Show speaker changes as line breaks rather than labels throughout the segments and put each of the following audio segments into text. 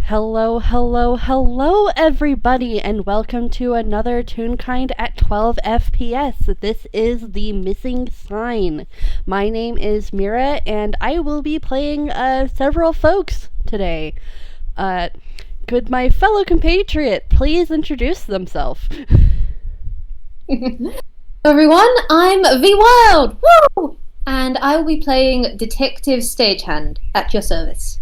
Hello, hello, hello, everybody, and welcome to another Toonkind at 12 FPS. This is The Missing Sign. My name is Mira, and I will be playing several folks today. Could my fellow compatriot please introduce themselves?
Everyone, I'm VWild! Woo! And I will be playing Detective Stagehand at your service.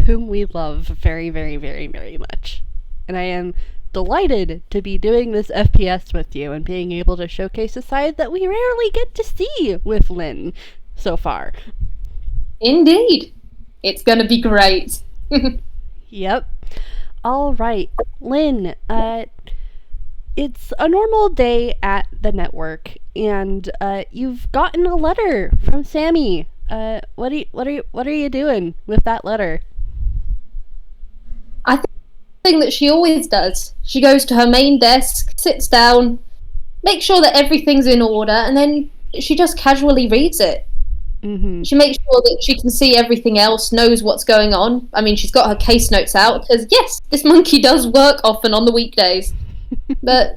Whom we love very, very, very, very much. And I am delighted to be doing this FPS with you and being able to showcase a side that we rarely get to see with Lin so far.
Indeed. It's gonna be great.
Yep. All right, Lin, it's a normal day at the network, and you've gotten a letter from Sammy. What are you doing with that letter?
I think the thing that she always does. She goes to her main desk, sits down, makes sure that everything's in order, and then she just casually reads it.
Mm-hmm.
She makes sure that she can see everything else, knows what's going on. I mean, she's got her case notes out, because yes, this monkey does work often on the weekdays. But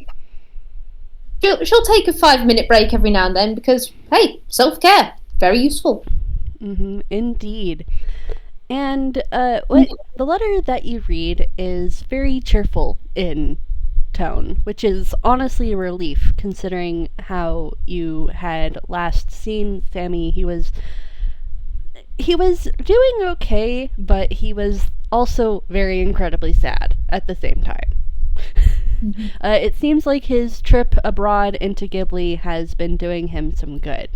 she'll take a 5-minute break every now and then because, hey, self-care, very useful.
Mm-hmm, indeed. And the letter that you read is very cheerful in tone, which is honestly a relief considering how you had last seen Sammy. He was doing okay, but he was also very incredibly sad at the same time.
Mm-hmm.
It seems like his trip abroad into Ghibli has been doing him some good.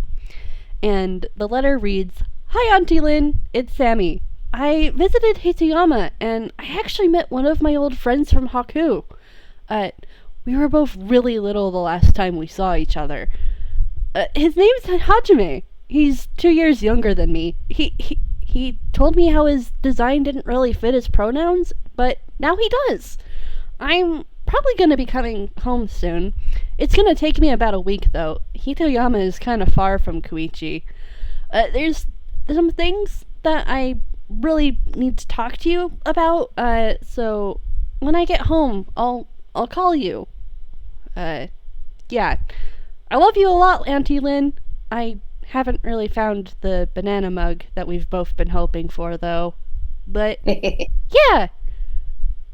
And the letter reads, "Hi, Auntie Lin, it's Sammy. I visited Hitayama, and I actually met one of my old friends from Haku. We were both really little the last time we saw each other. His name's Hajime. He's 2 years younger than me. He told me how his design didn't really fit his pronouns, but now he does. I'm probably going to be coming home soon. It's going to take me about a week, though. Hitayama is kind of far from Koichi. There's some things that I really need to talk to you about, so when I get home, I'll call you. Yeah. I love you a lot, Auntie Lin. I haven't really found the banana mug that we've both been hoping for, though. But, yeah!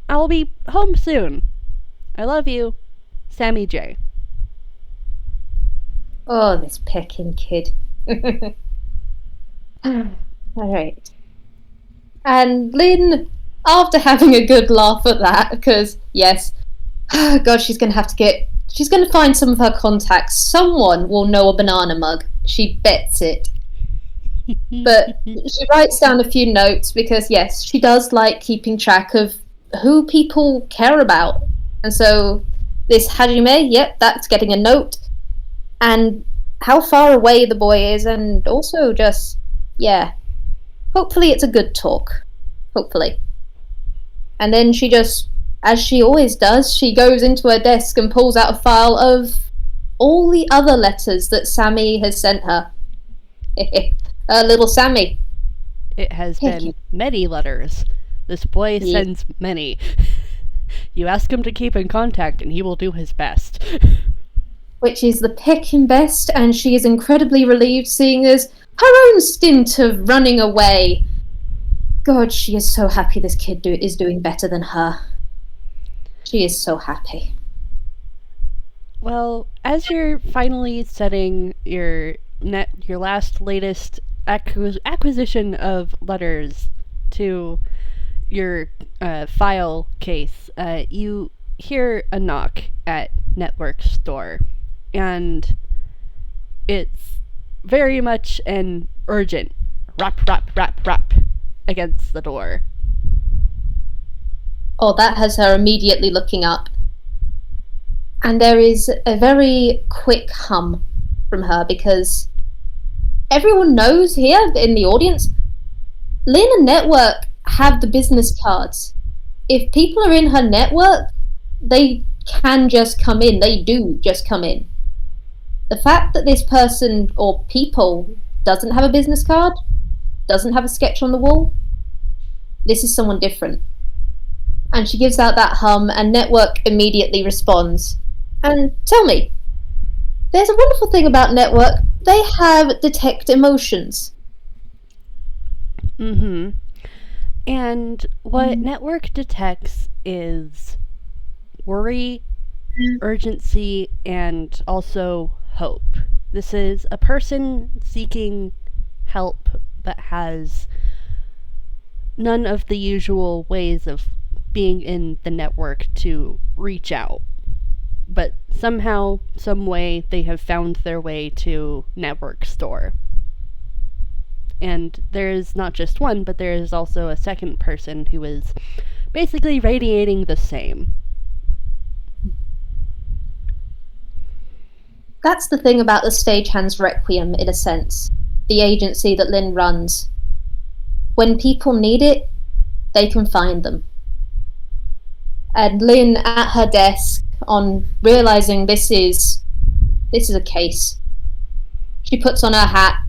I'll be home soon. I love you, Sammy J."
Oh, this pecking kid. Alright. And Lin, after having a good laugh at that, because, yes, God, she's going to find some of her contacts. Someone will know a banana mug. She bets it. But she writes down a few notes because, yes, she does like keeping track of who people care about. And so this Hajime, yep, that's getting a note. And how far away the boy is, and also just, yeah, hopefully it's a good talk. Hopefully. And then she just, as she always does, she goes into her desk and pulls out a file of all the other letters that Sammy has sent her. Little Sammy.
It has been many letters. This boy sends many. You ask him to keep in contact and he will do his best.
Which is the pecking best, and she is incredibly relieved seeing as her own stint of running away. God, she is so happy this kid is doing better than her. She is so happy.
Well, as you're finally setting your latest acquisition of letters to your file case, you hear a knock at Network's door, and it's very much an urgent rap, rap, rap, rap against the door.
Oh, that has her immediately looking up. And there is a very quick hum from her because everyone knows here in the audience, Lin and Network have the business cards. If people are in her network, they can just come in. They do just come in. The fact that this person or people doesn't have a business card, doesn't have a sketch on the wall, This is someone different. And she gives out that hum, and Network immediately responds. And tell me, there's a wonderful thing about Network. They have detect emotions.
Mm-hmm. And what Network detects is worry, urgency, and also hope. This is a person seeking help that has none of the usual ways of being in the network to reach out. But somehow, some way, they have found their way to Network Store. And there is not just one, but there is also a second person who is basically radiating the same.
That's the thing about the Stagehand Requiem, in a sense. The agency that Lin runs. When people need it, they can find them. And Lin, at her desk, on realizing this is a case, she puts on her hat.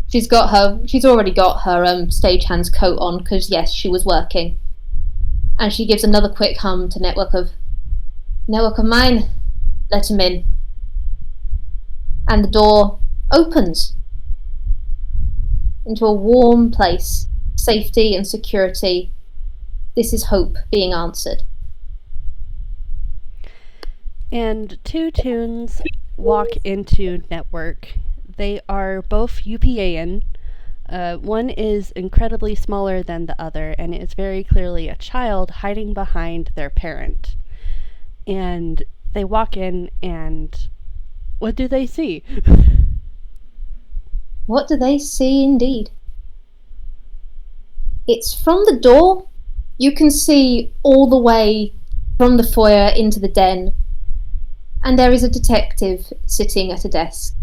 She's already got her stagehand's coat on, because yes, she was working. And she gives another quick hum to Network of mine, let him in. And the door opens into a warm place, safety and security. This is hope being answered.
And two Toons walk into Network. They are both UPAN. One is incredibly smaller than the other, and is very clearly a child hiding behind their parent. And they walk in, and what do they see?
What do they see indeed? It's from the door. You can see all the way from the foyer into the den. And there is a detective sitting at a desk.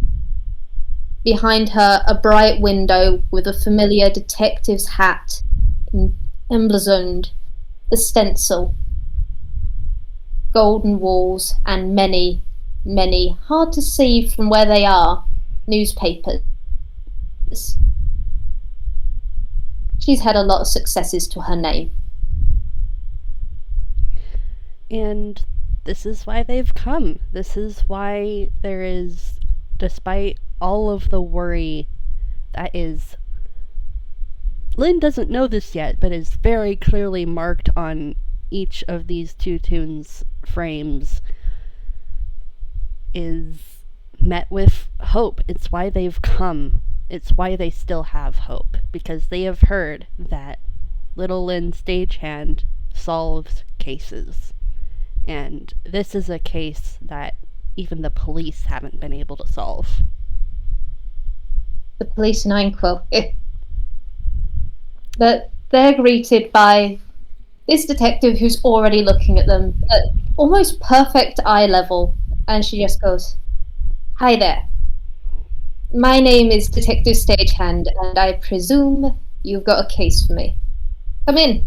Behind her, a bright window with a familiar detective's hat emblazoned, the stencil, golden walls, and many, many, hard to see from where they are, newspapers. She's had a lot of successes to her name.
And this is why they've come. This is why there is, despite all of the worry that is, Lin doesn't know this yet, but is very clearly marked on each of these two Toons' frames, is met with hope. It's why they've come. It's why they still have hope, because they have heard that little Lin Stagehand solves cases. And this is a case that even the police haven't been able to solve.
The police in Ainquil. But they're greeted by this detective who's already looking at them at almost perfect eye level, and she just goes, "Hi there. My name is Detective Stagehand, and I presume you've got a case for me. Come in."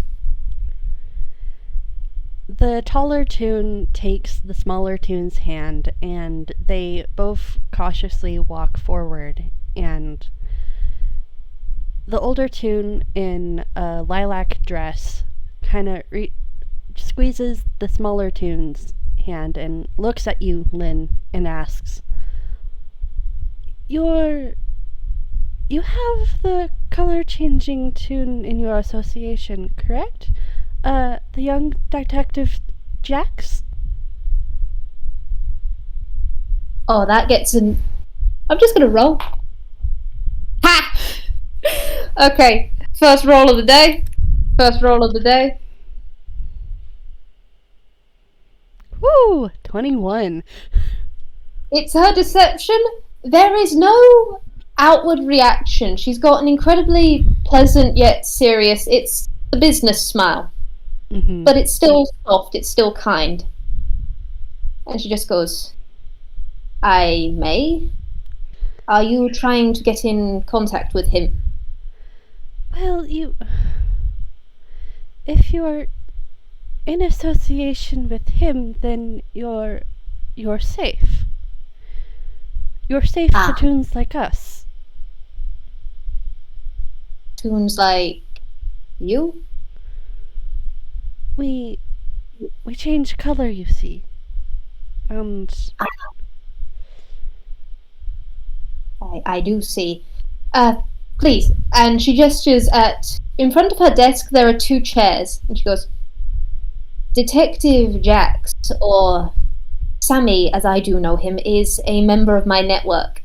The taller Toon takes the smaller Toon's hand, and they both cautiously walk forward, and the older Toon in a lilac dress kind of squeezes the smaller Toon's hand and looks at you, Lin, and asks, You have the color-changing Toon in your association, correct? The young detective Jax?"
Oh, that gets in. I'm just gonna roll. Ha! Okay, first roll of the day.
Woo! 21.
It's her deception. There is no outward reaction. She's got an incredibly pleasant yet serious, it's the business smile.
Mm-hmm.
But it's still soft, it's still kind. And she just goes, "I may? Are you trying to get in contact with him?"
Well, if you're in association with him, then you're safe. You're safe for Toons like us.
Toons like you?
We change color, you see. And
I do see. Please. And she gestures at... In front of her desk, there are 2 chairs. And she goes, Detective Jax, or Sammy, as I do know him, is a member of my network.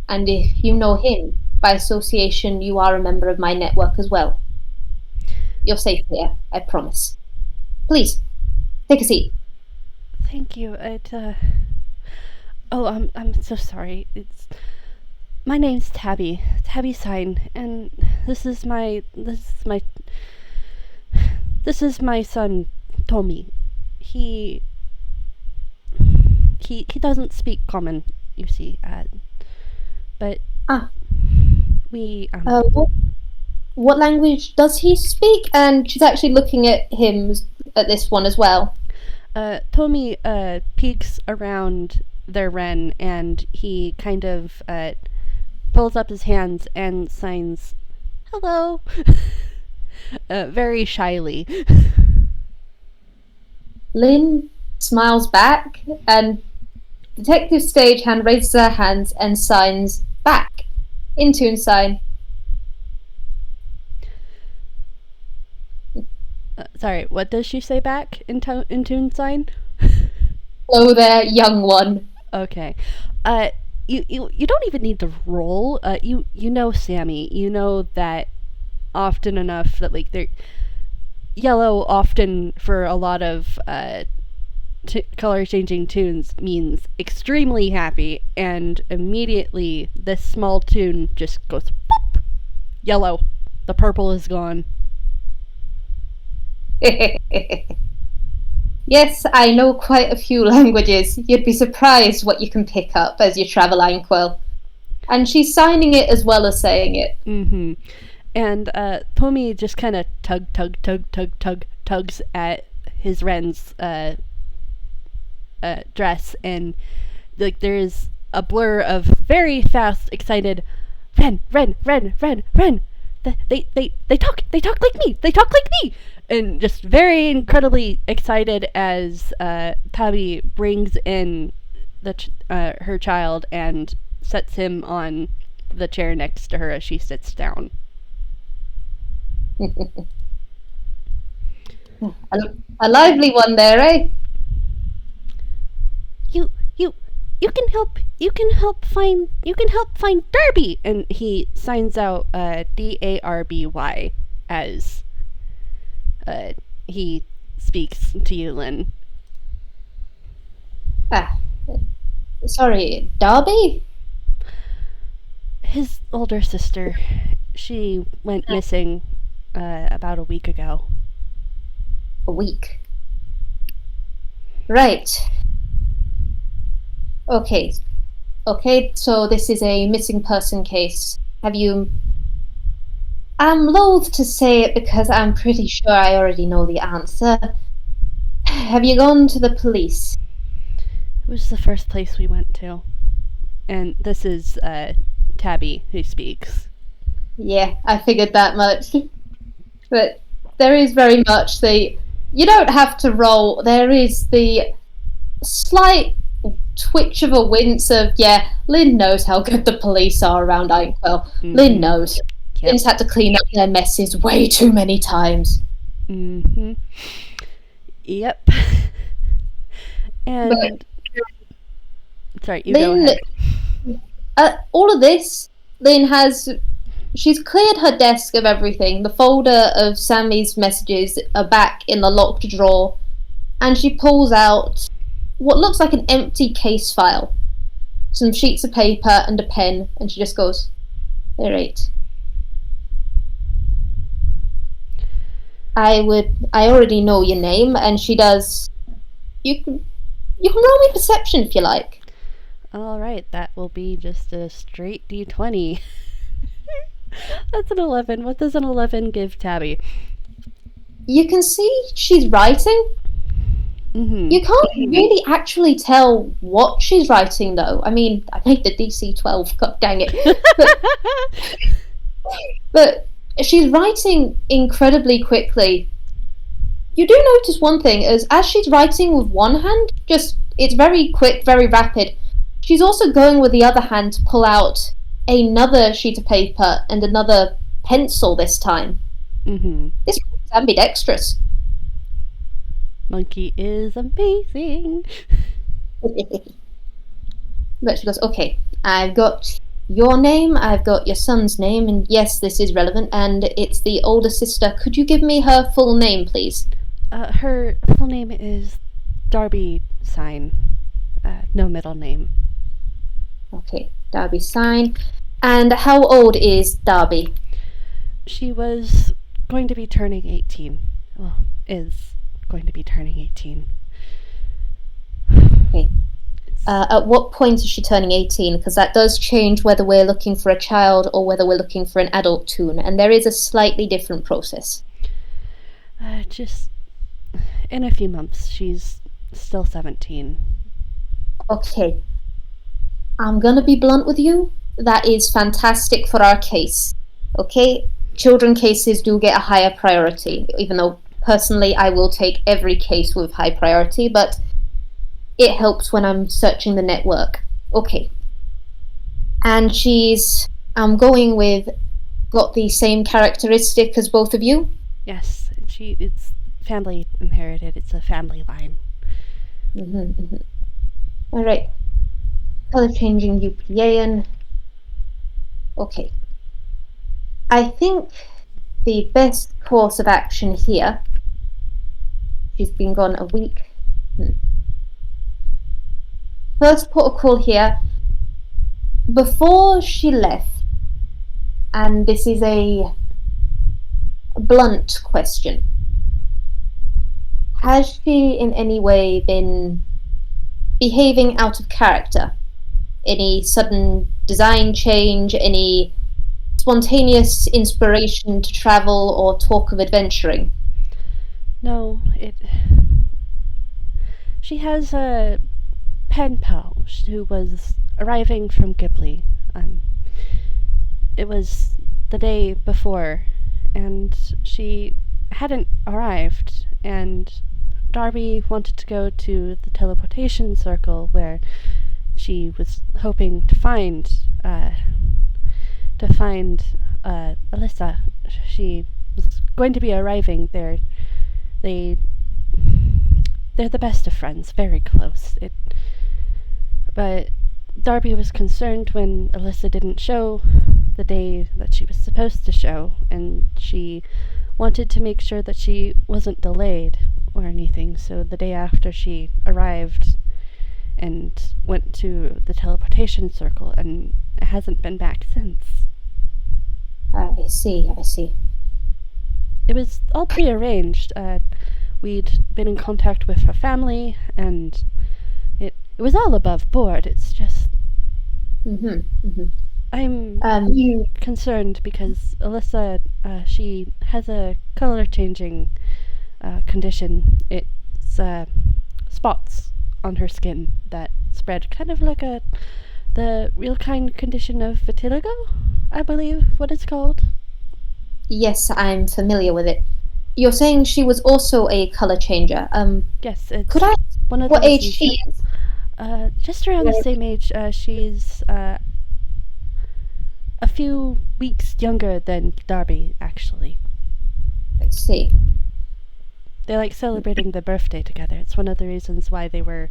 And if you know him, by association, you are a member of my network as well. You're safe here, I promise. Please, take a seat.
thank you. Oh, I'm so sorry. My name's Tabby. Tabby Sign, and this is my son, Tommy. He doesn't speak common, you see. But we
What language does he speak? And she's actually looking at him at this one as well.
Tommy peeks around their wren, and he kind of pulls up his hands and signs hello very shyly.
Lin smiles back, and Detective Stagehand raises her hands and signs back in Toon sign.
Sorry, what does she say back in Toon sign?
Hello there, young one.
Okay. You don't even need to roll. You know Sammy. You know that often enough that like they're yellow often for a lot of color changing tunes means extremely happy, and immediately this small tune just goes pop. Yellow. The purple is gone.
Yes, I know quite a few languages. You'd be surprised what you can pick up as you travel Anquil. And she's signing it as well as saying it.
Mm-hmm. And Tommy just kind of tugs at his wren's dress, and like there's a blur of very fast, excited Ren. They talk like me. They talk like me. And just very incredibly excited as Tabby brings in her child and sets him on the chair next to her as she sits down.
A lively one there, eh?
You can help find Darby, and he signs out Darby as he speaks to you, Lin.
Sorry, Darby?
His older sister. She went missing about a week ago.
A week. Right. Okay, so this is a missing person case. Have you... I'm loath to say it because I'm pretty sure I already know the answer. Have you gone to the police?
It was the first place we went to. And this is Tabby who speaks.
Yeah, I figured that much. But there is very much the... You don't have to roll. There is the slight twitch of a wince of, yeah, Lin knows how good the police are around Anquil. Mm-hmm. Lin knows. Yep. Lin's had to clean up their messes way too many times.
Mm-hmm. Yep. And... Sorry, you Lin, go ahead.
All of this, Lin has... She's cleared her desk of everything. The folder of Sammy's messages are back in the locked drawer. And she pulls out what looks like an empty case file. Some sheets of paper and a pen. And she just goes, alright. I already know your name. And she does... You can roll me perception if you like.
Alright, that will be just a straight D20. That's an 11. What does an 11 give Tabby?
You can see she's writing. Mm-hmm. You can't really actually tell what she's writing, though. I mean, I made the DC 12, god dang it. But she's writing incredibly quickly. You do notice one thing, is as she's writing with one hand, it's very quick, very rapid, she's also going with the other hand to pull out another sheet of paper and another pencil this time.
Mm-hmm.
This is ambidextrous.
Monkey is amazing.
But she goes, okay, I've got your name, I've got your son's name, and yes, this is relevant, and it's the older sister. Could you give me her full name, please?
Her full name is Darby Sign. No middle name.
Okay, Darby Sign. And how old is Darby?
She was going to be turning 18. Well, is going to be turning 18.
Okay. At what point is she turning 18? Because that does change whether we're looking for a child or whether we're looking for an adult toon, and there is a slightly different process.
Just in a few months. She's still 17.
Okay. I'm gonna be blunt with you. That is fantastic for our case. Okay? Children cases do get a higher priority, even though personally I will take every case with high priority, but it helps when I'm searching the network. Okay. And I'm going with, got the same characteristic as both of you?
Yes, it's family inherited. It's a family line.
Alright. Color changing UPAN. Okay. I think the best course of action here, she's been gone a week. First protocol here, before she left, and this is a blunt question, has she in any way been behaving out of character? Any sudden design change, any spontaneous inspiration to travel or talk of adventuring?
No, she has a pen pal who was arriving from Ghibli. It was the day before, and she hadn't arrived, and Darby wanted to go to the teleportation circle where she was hoping to find Alyssa. She was going to be arriving there. They're the best of friends, very close. But Darby was concerned when Alyssa didn't show the day that she was supposed to show, and she wanted to make sure that she wasn't delayed or anything, so the day after she arrived and went to the teleportation circle and hasn't been back since.
I see.
It was all prearranged. We'd been in contact with her family, and it was all above board. It's just... I'm concerned because Alyssa, she has a color-changing condition. It's spots on her skin that spread kind of like the real kind condition of vitiligo, I believe what it's called.
Yes, I'm familiar with it. You're saying she was also a color changer.
Yes, it's
could I
one of
what
the
age
reasons-
she is?
Just around the same age. She's a few weeks younger than Darby, actually.
Let's see.
They like celebrating their birthday together. It's one of the reasons why they were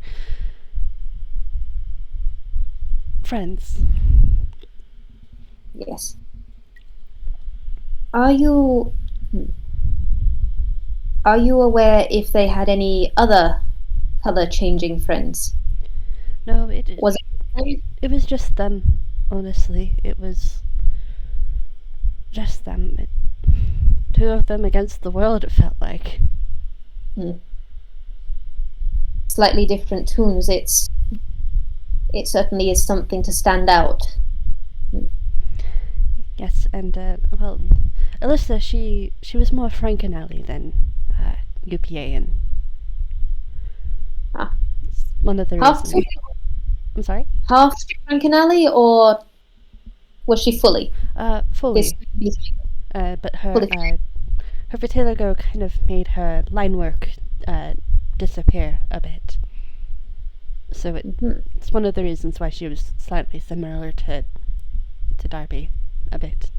friends.
Yes. Are you aware if they had any other color changing friends?
No,
Was
it was just them, honestly. It was just them. Two of them against the world, it felt like.
Slightly different toons. It certainly is something to stand out.
Yes, and well, Alyssa, she was more Frankenelli than UPAN. It's one of the reasons. I'm sorry?
Half Frankenelli, or was she fully?
Fully. But her her vitiligo kind of made her line work disappear a bit. So it's one of the reasons why she was slightly similar to Darby a bit.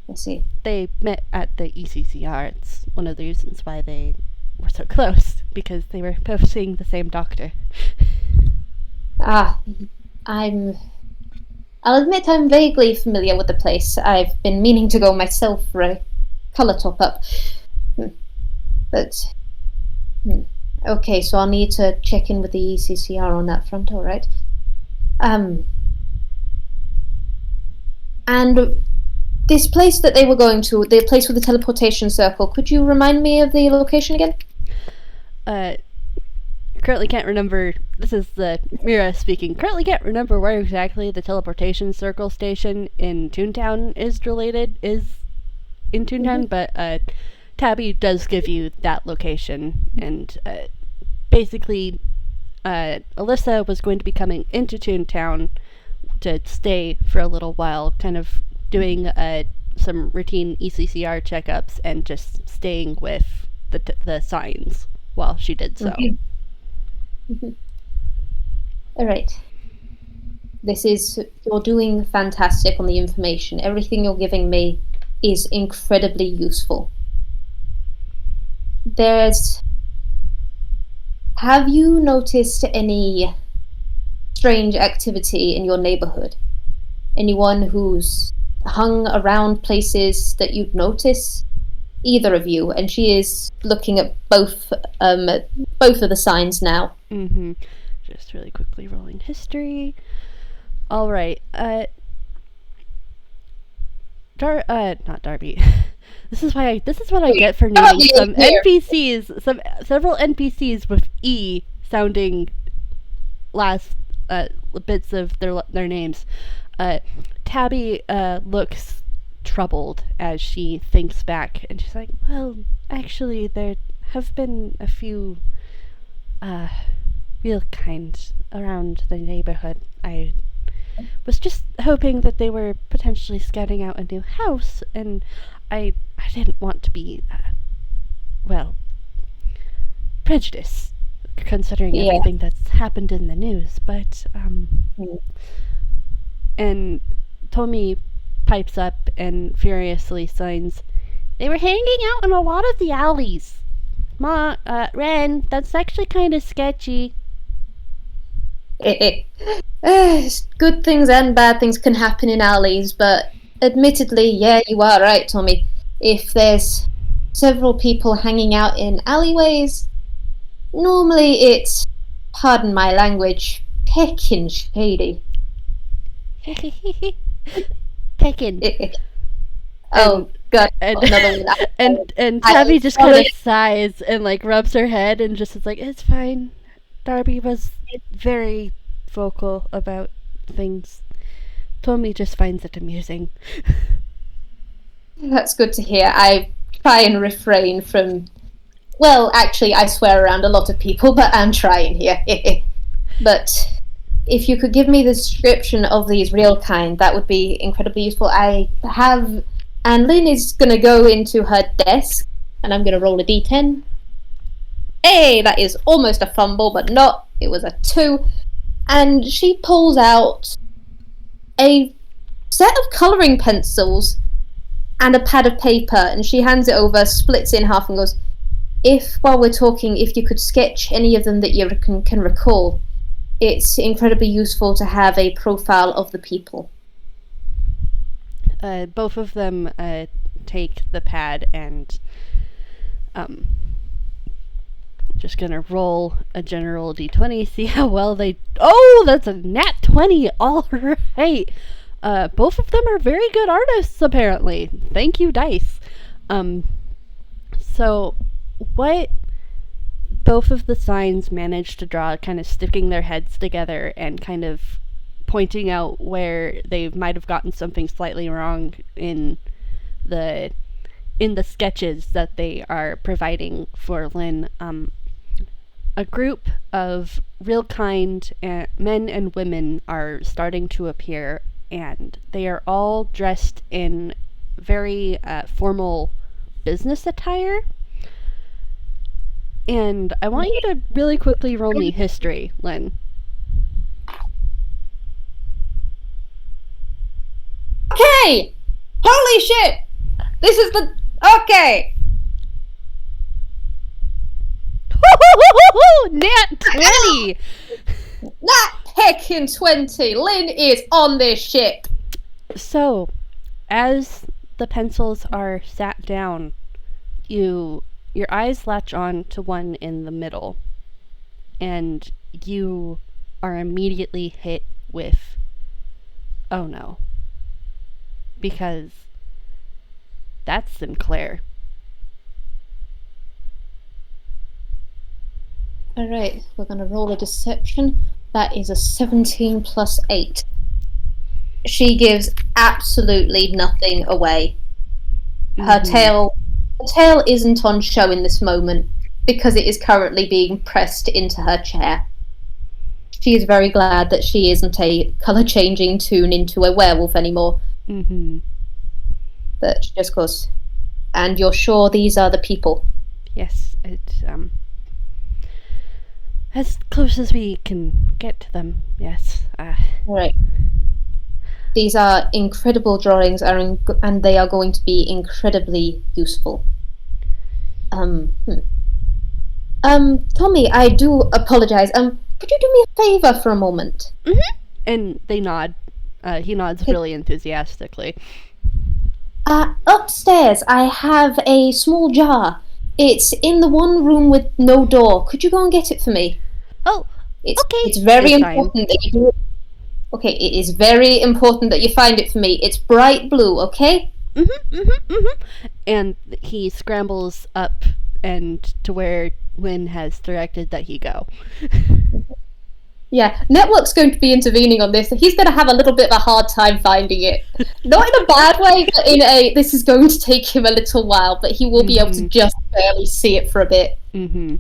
I see.
They met at the ECCR. It's one of the reasons why they were so close, because they were both seeing the same doctor.
I'll admit I'm vaguely familiar with the place. I've been meaning to go myself for a colour top-up. But... Okay, so I'll need to check in with the ECCR on that front, alright. And this place that they were going to, the place with the teleportation circle, could you remind me of the location again?
Currently can't remember. This is Mira speaking. Currently can't remember where exactly the teleportation circle station in Toontown is in Toontown, but Tabby does give you that location, and basically Alyssa was going to be coming into Toontown to stay for a little while, kind of doing some routine ECCR checkups and just staying with the signs while she did so.
Alright. You're doing fantastic on the information. Everything you're giving me is incredibly useful. Have you noticed any strange activity in your neighborhood? Anyone who's hung around places that you'd notice? Either of you, and she is looking at both of the signs now.
Just really quickly rolling history. All right. Not Darby. This is what I get for naming some NPCs, several NPCs with E sounding last bits of their names. Tabby looks troubled as she thinks back, and she's like, well, actually, there have been a few real kind around the neighborhood. I was just hoping that they were potentially scouting out a new house, and I didn't want to be prejudiced, considering everything that's happened in the news, but and Tommy pipes up and furiously signs, they were hanging out in a lot of the alleys. Ren, that's actually kind of sketchy.
Good things and bad things can happen in alleys, but admittedly, yeah, you are right, Tommy. If there's several people hanging out in alleyways, normally it's, pardon my language, peckin' shady.
Peckin'.
Oh, God. Another one.
And Tabby just kind of sighs and rubs her head and just is like, it's fine. Darby was very vocal about things. Tommy just finds it amusing.
That's good to hear. I try and refrain from... Well, actually, I swear around a lot of people, but I'm trying here. But if you could give me the description of these real kind, that would be incredibly useful. And Lin is going to go into her desk, and I'm going to roll a d10. Hey, that is almost a fumble, but not. It was a 2. And she pulls out a set of colouring pencils and a pad of paper, and she hands it over, splits it in half, and goes, while we're talking, if you could sketch any of them that you can recall, it's incredibly useful to have a profile of the people.
Both of them take the pad and just gonna roll a general d20, see how well they... Oh, that's a nat 20! All right! Both of them are very good artists, apparently. Thank you, dice. So, what both of the signs managed to draw, kind of sticking their heads together and kind of pointing out where they might have gotten something slightly wrong in the sketches that they are providing for Lin. A group of real kind men and women are starting to appear, and they are all dressed in very formal business attire. And I want you to really quickly roll me history, Lin.
Okay! Holy shit! This is the... Okay!
Nat 20!
That heckin' 20! Lin is on this ship!
So, as the pencils are sat down, your eyes latch on to one in the middle, and you are immediately hit with, oh no. Because that's Sinclair.
Alright, we're gonna roll a deception. That is a 17 plus 8. She gives absolutely nothing away. Her tail isn't on show in this moment because it is currently being pressed into her chair. She is very glad that she isn't a colour-changing toon into a werewolf anymore. But she just goes, and you're sure these are the people?
Yes, it's as close as we can get to them, yes.
Right. These are incredible drawings, and they are going to be incredibly useful. Tommy, I do apologize. Could you do me a favor for a moment?
And they nod. He nods really enthusiastically.
Upstairs, I have a small jar. It's in the one room with no door. Could you go and get it for me?
Oh, okay.
It's very important that you do it. Okay, it is very important that you find it for me. It's bright blue, okay?
And he scrambles up and to where Lin has directed that he go.
Yeah, Network's going to be intervening on this. He's going to have a little bit of a hard time finding it. Not in a bad way, but in a, this is going to take him a little while, but he will be able to just barely see it for a bit. And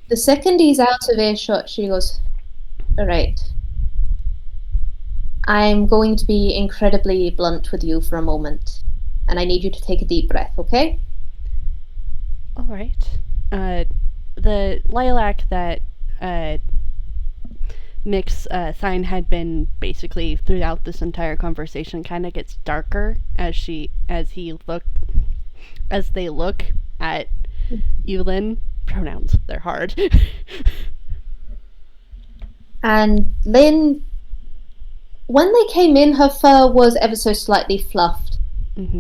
the second he's out of earshot, she goes, alright. I'm going to be incredibly blunt with you for a moment, and I need you to take a deep breath, okay?
Alright. The lilac that Mick's sign had been basically throughout this entire conversation kind of gets darker as they look at you, Lin. Pronouns, they're hard.
And Lin, when they came in, her fur was ever so slightly fluffed.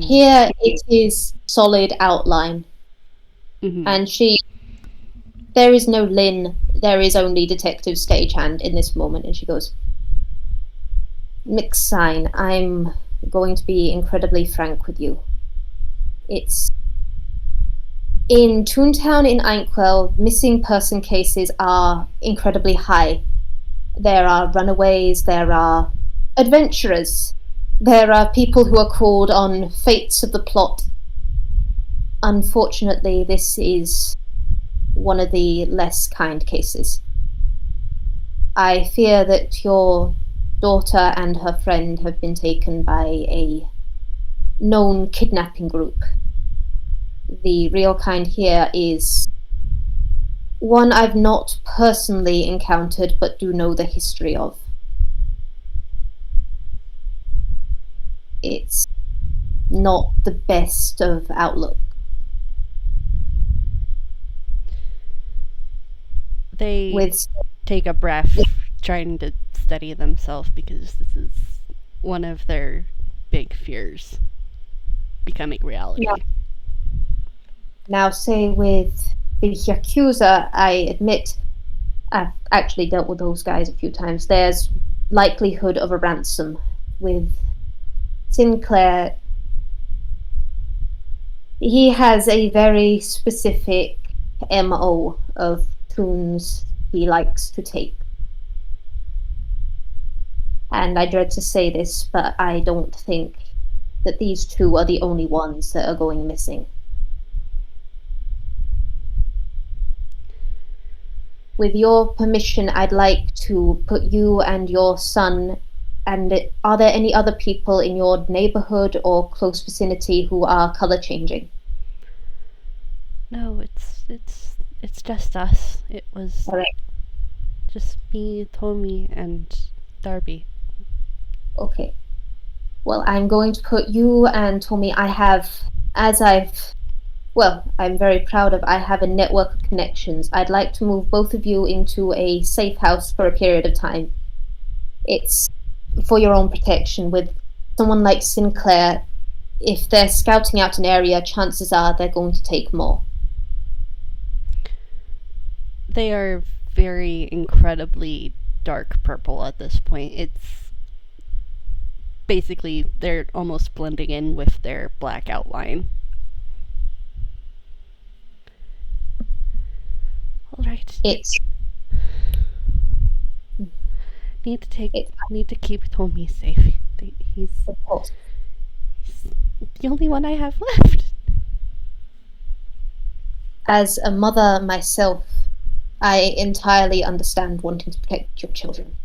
Here it is solid outline. And there is no Lin, there is only Detective Stagehand in this moment. And she goes, Mick's sign, I'm going to be incredibly frank with you. It's in Toontown in Inkwell, missing person cases are incredibly high. There are runaways, there are adventurers, there are people who are called on fates of the plot. Unfortunately, this is one of the less kind cases. I fear that your daughter and her friend have been taken by a known kidnapping group. The real kind here is one I've not personally encountered but do know the history of. It's not the best of outlook.
They take a breath, trying to steady themselves because this is one of their big fears becoming reality.
Yeah. Now, say with the Yakuza, I admit I've actually dealt with those guys a few times. There's likelihood of a ransom. With Sinclair, he has a very specific MO of toons he likes to take. And I dread to say this, but I don't think that these two are the only ones that are going missing. With your permission, I'd like to put you and your son, and are there any other people in your neighborhood or close vicinity who are color changing?
No, it's just us. It was
All right.
just me, Tommy, and Darby.
Okay. Well, I'm going to put you and Tommy. I'm very proud of. I have a network of connections. I'd like to move both of you into a safe house for a period of time. It's for your own protection. With someone like Sinclair, if they're scouting out an area, chances are they're going to take more.
They are very incredibly dark purple at this point. It's basically they're almost blending in with their black outline. All right.
It's
Need to keep Tommy safe. He's
of course.
the only one I have left.
As a mother myself, I entirely understand wanting to protect your children.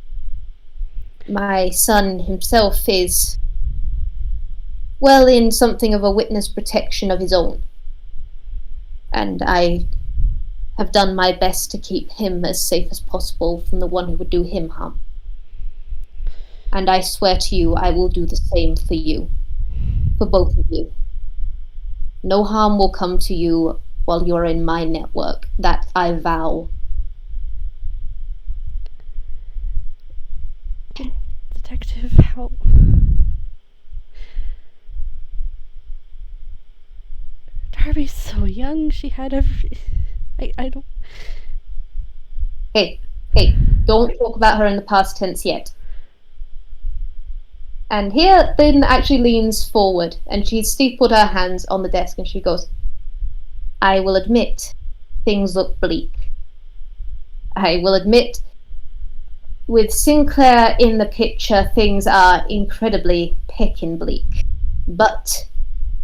My son himself is, well, in something of a witness protection of his own. And I have done my best to keep him as safe as possible from the one who would do him harm. And I swear to you, I will do the same for you. For both of you. No harm will come to you while you're in my network. That I vow.
Detective, how... Darby's so young, she had every... I don't...
Hey, don't talk about her in the past tense yet. And here Lynn actually leans forward and she's put her hands on the desk and she goes, I will admit, things look bleak. I will admit, with Sinclair in the picture, things are incredibly peckin' bleak. But,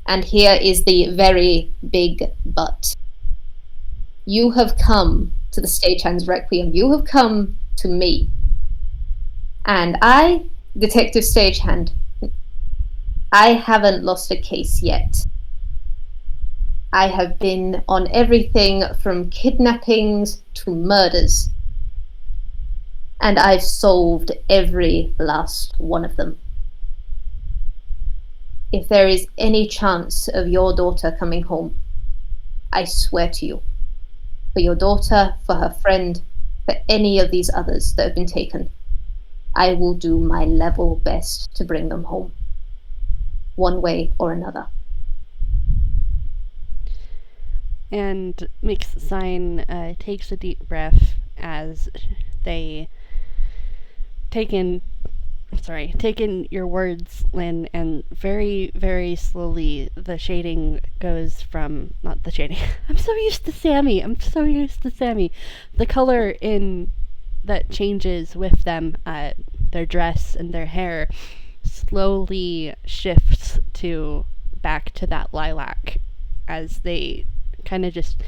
and here is the very big but, you have come to the Stagehand Requiem. You have come to me. And I, Detective Stagehand, I haven't lost a case yet. I have been on everything from kidnappings to murders. And I've solved every last one of them. If there is any chance of your daughter coming home, I swear to you, for your daughter, for her friend, for any of these others that have been taken, I will do my level best to bring them home, one way or another.
And makes the sign, takes a deep breath as they take in your words, Lynn, and very, very slowly the shading goes from, not the shading, I'm so used to Sammy. The color in that changes with them, their dress and their hair slowly shifts back to that lilac as they kind of just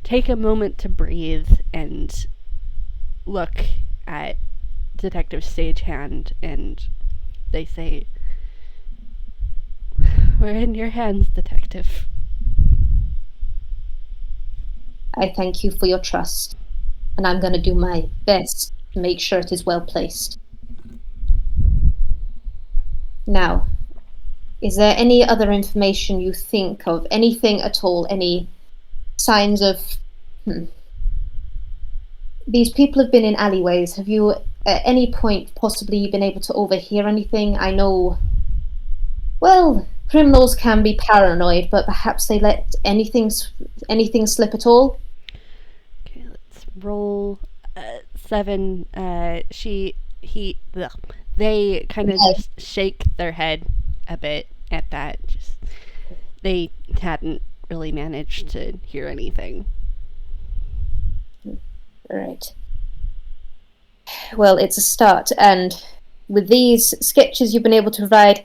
take a moment to breathe and look at Detective Stagehand, and they say, we're in your hands, Detective.
I thank you for your trust, and I'm going to do my best to make sure it is well placed. Now, is there any other information you think of? Anything at all? Any signs of... These people have been in alleyways. Have you, at any point, possibly been able to overhear anything? I know, well, criminals can be paranoid, but perhaps they let anything slip at all?
Okay, let's roll 7. They kind of just shake their head a bit at that. They hadn't really managed to hear anything.
Right. Well, it's a start, and with these sketches you've been able to provide,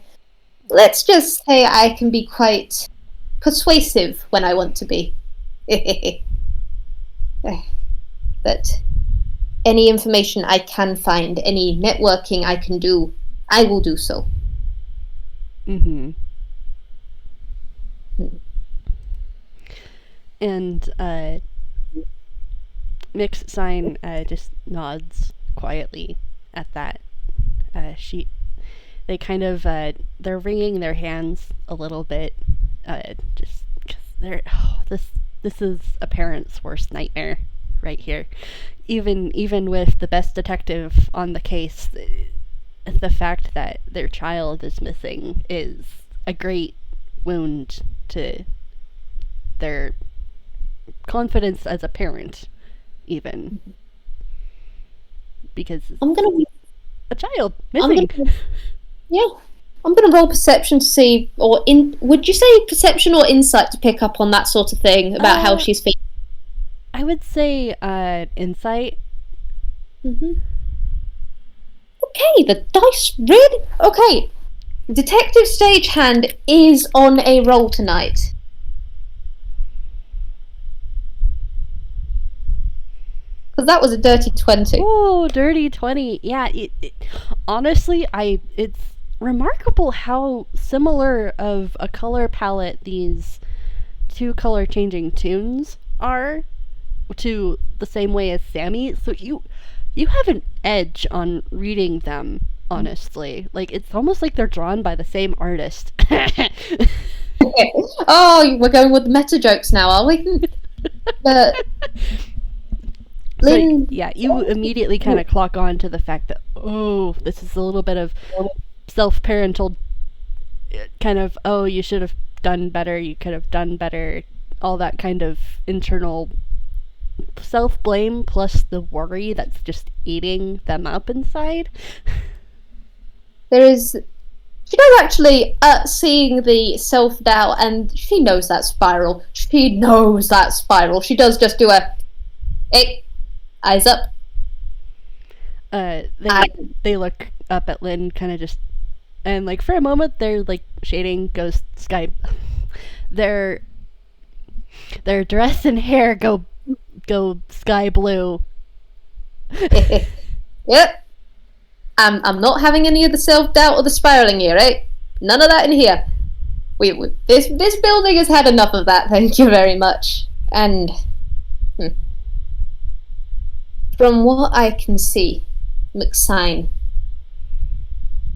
let's just say I can be quite persuasive when I want to be. But any information I can find, any networking I can do, I will do so.
And Mixed Sign just nods quietly at that. They kind of, they're wringing their hands a little bit, just because this is a parent's worst nightmare right here. Even with the best detective on the case, the fact that their child is missing is a great wound to their confidence as a parent, even because
I'm gonna
a child
I'm
missing.
gonna yeah. I'm gonna roll perception to see, would you say perception or insight to pick up on that sort of thing about how she's feeling?
I would say insight.
Okay, the dice really okay. Detective Stagehand is on a roll tonight. Because that was a dirty 20.
Oh, dirty 20. Yeah, honestly, it's remarkable how similar of a color palette these two color changing tunes are to the same way as Sammy. So you have an edge on reading them, honestly. Like, it's almost like they're drawn by the same artist.
Oh, we're going with meta jokes now, are we? But Lin,
yeah, you immediately kind of clock on to the fact that, oh, this is a little bit of self-parental kind of, oh, you should have done better, you could have done better, all that kind of internal self-blame plus the worry that's just eating them up inside.
she does actually, seeing the self-doubt, and she knows that spiral. She does just do a, hey, eyes up.
They look up at Lin, kind of just, and like for a moment their like shading goes sky. Their dress and hair go sky blue.
Yep. I'm not having any of the self-doubt or the spiraling here, right? None of that in here. This building has had enough of that, thank you very much. And from what I can see, McSign,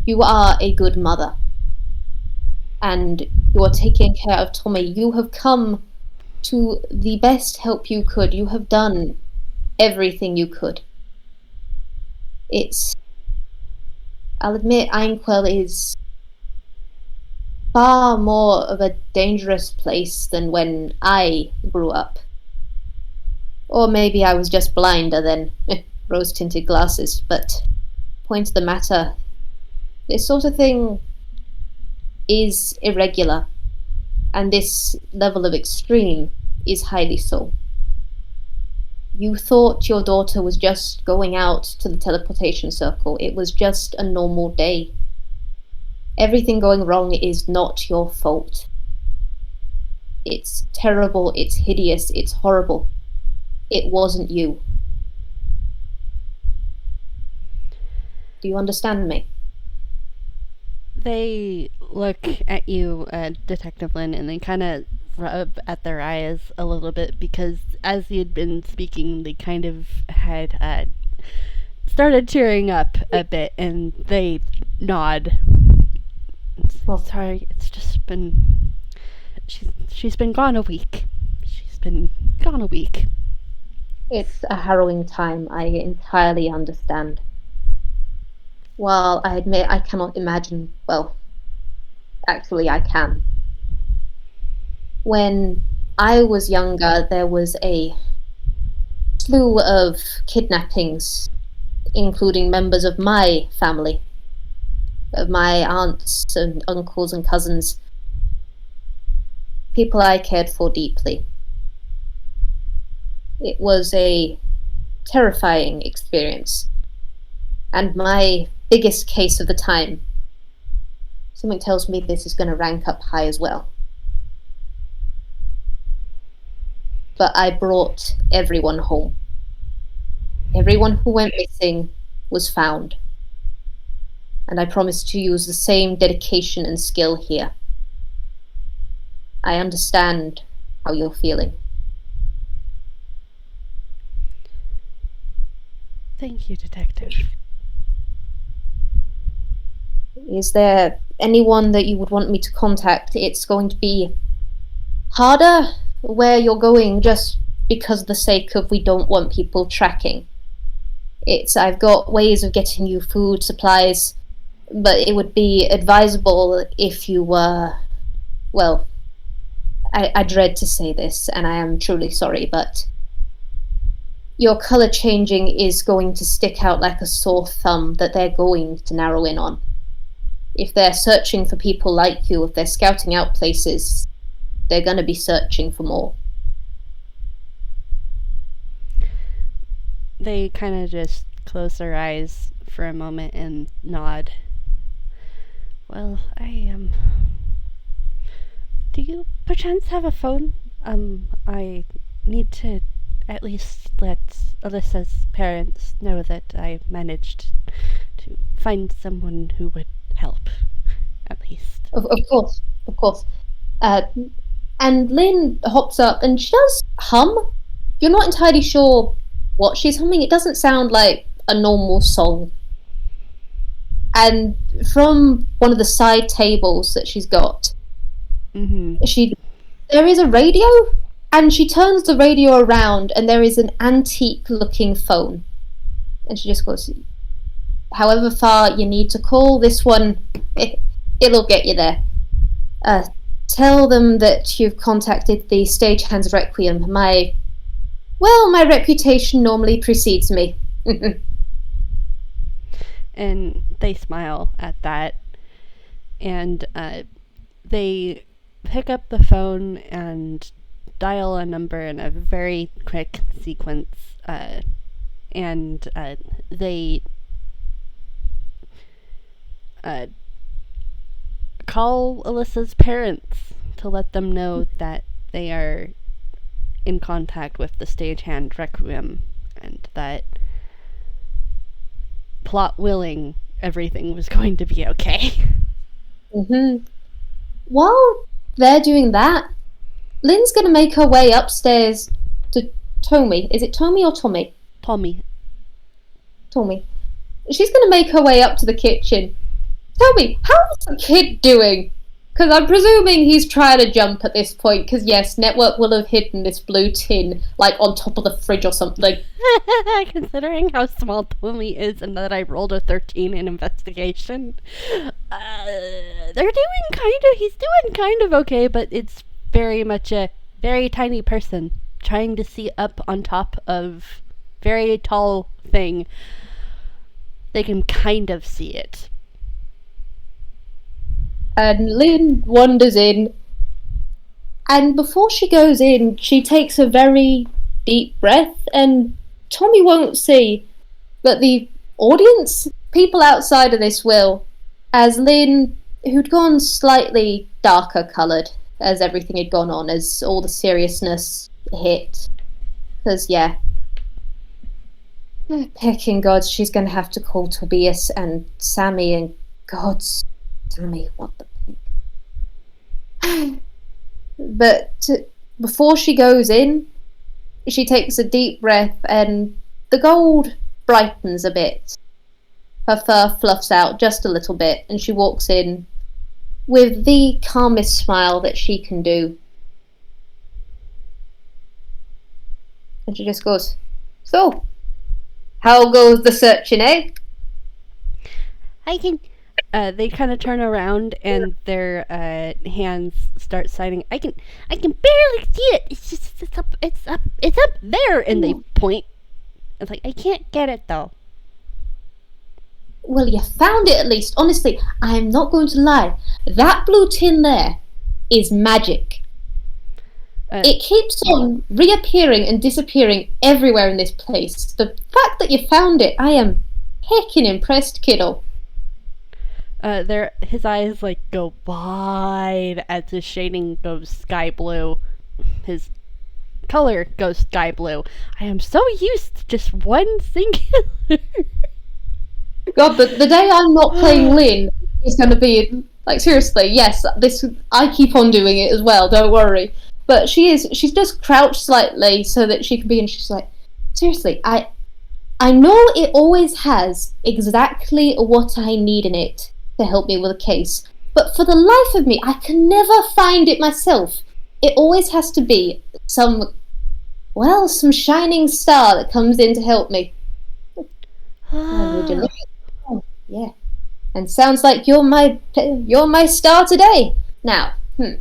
you are a good mother. And you are taking care of Tommy. You have come to the best help you could. You have done everything you could. I'll admit, Einquell is far more of a dangerous place than when I grew up. Or maybe I was just blinder than rose-tinted glasses, but point of the matter, this sort of thing is irregular, and this level of extreme is highly so. You thought your daughter was just going out to the teleportation circle. It was just a normal day. Everything going wrong is not your fault. It's terrible, it's hideous, it's horrible. It wasn't you. Do you understand me?
They look at you, Detective Lin, and they kind of rub at their eyes a little bit because as he had been speaking, they kind of had started tearing up a bit, and they nod. Sorry, it's just been she's been gone a week. She's been gone a week.
It's a harrowing time. I entirely understand. While I admit I cannot imagine, well, actually I can. When I was younger, there was a slew of kidnappings, including members of my family, of my aunts and uncles and cousins, people I cared for deeply. It was a terrifying experience, and my biggest case of the time, something tells me this is going to rank up high as well. But I brought everyone home. Everyone who went missing was found. And I promise to use the same dedication and skill here. I understand how you're feeling.
Thank you, Detective.
Is there anyone that you would want me to contact? It's going to be harder where you're going just because of the sake of we don't want people tracking. I've got ways of getting you food, supplies, but it would be advisable if you were, well, I dread to say this, and I am truly sorry, but your colour changing is going to stick out like a sore thumb that they're going to narrow in on. If they're searching for people like you, if they're scouting out places, they're going to be searching for more.
They kind of just close their eyes for a moment and nod. Well, do you perchance have a phone? I need to at least let Alyssa's parents know that I managed to find someone who would help, at least.
Of course. And Lin hops up and she does hum. You're not entirely sure what she's humming. It doesn't sound like a normal song. And from one of the side tables that she's got, there is a radio, and she turns the radio around and there is an antique looking phone. And she just goes, however far you need to call, this one, it'll get you there. Tell them that you've contacted the Stagehand Requiem. My reputation normally precedes me.
And they smile at that, and they pick up the phone and dial a number in a very quick sequence, and they call Alyssa's parents to let them know that they are in contact with the Stagehand Requiem, and that, plot willing, everything was going to be okay.
While they're doing that, Lynn's going to make her way upstairs to Tommy. Is it Tommy or Tommy?
Tommy.
She's going to make her way up to the kitchen. Tommy, how's the kid doing? Because I'm presuming he's trying to jump at this point, because yes, Network will have hidden this blue tin, like, on top of the fridge or something.
Considering how small Tommy is and that I rolled a 13 in investigation, he's doing kind of okay, but it's very much a very tiny person trying to see up on top of very tall thing. They can kind of see it.
And Lynn wanders in, and before she goes in, she takes a very deep breath, and Tommy won't see, but the audience, people outside of this will, as Lynn, who'd gone slightly darker coloured as everything had gone on, as all the seriousness hit. Because, yeah, pecking gods, she's going to have to call Tobias and Sammy, and gods, Sammy, what the pig. But before she goes in, she takes a deep breath, and the gold brightens a bit. Her fur fluffs out just a little bit, and she walks in with the calmest smile that she can do. And she just goes, "So, how goes the searching, eh?"
They kind of turn around and their hands start signing. I can barely see it. It's up there, and they point. It's like, I can't get it though.
Well, you found it at least. Honestly, I am not going to lie. That blue tin there is magic. It keeps on reappearing and disappearing everywhere in this place. The fact that you found it, I am heckin' impressed, kiddo.
His eyes like go wide as his shading goes sky blue. His color goes sky blue. I am so used to just one singular.
God, the day I'm not playing Lynn is going to be like, seriously. Yes, I keep on doing it as well. Don't worry. But she's just crouched slightly so that she can be, and she's like, seriously, I I know it always has exactly what I need in it to help me with a case, but for the life of me, I can never find it myself. It always has to be some shining star that comes in to help me. Would you look at oh, yeah. And sounds like you're my star today. Now, Tell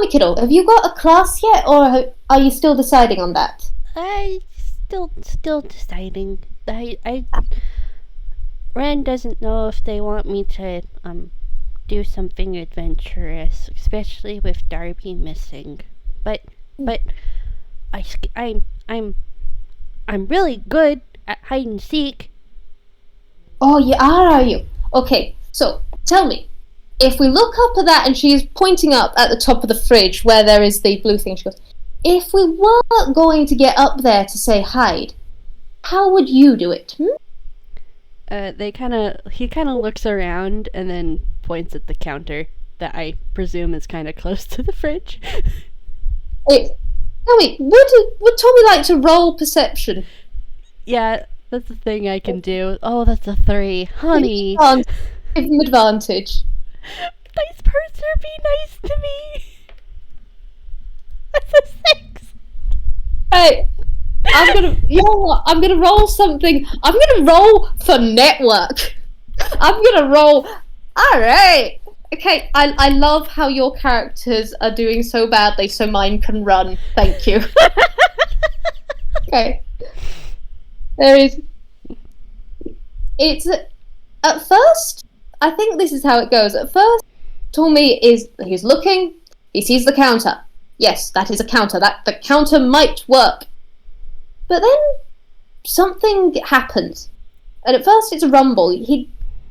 me, kiddo, have you got a class yet, or are you still deciding on that?
I still deciding. I Ren doesn't know if they want me to do something adventurous, especially with Darby missing. But I'm really good at hide and seek.
Oh, you are you? Okay, so tell me, if we look up at that, and she's pointing up at the top of the fridge where there is the blue thing, she goes, if we were going to get up there to say hide, how would you do it?
He kind of looks around and then points at the counter that I presume is kind of close to the fridge.
Tell me, would Tommy like to roll perception?
Yeah, that's the thing I can do. Oh, that's a 3. Honey.
Give him advantage.
Nice purser, be nice to me. That's a 6.
Hey, you know what? I'm gonna roll something. I'm gonna roll for network. I'm gonna roll. Alright. Okay, I love how your characters are doing so badly so mine can run. Thank you. Okay. It's at first, I think this is how it goes. At first, Tommy he's looking, he sees the counter. Yes, that is a counter. The counter might work. But then something happens. And at first it's a rumble.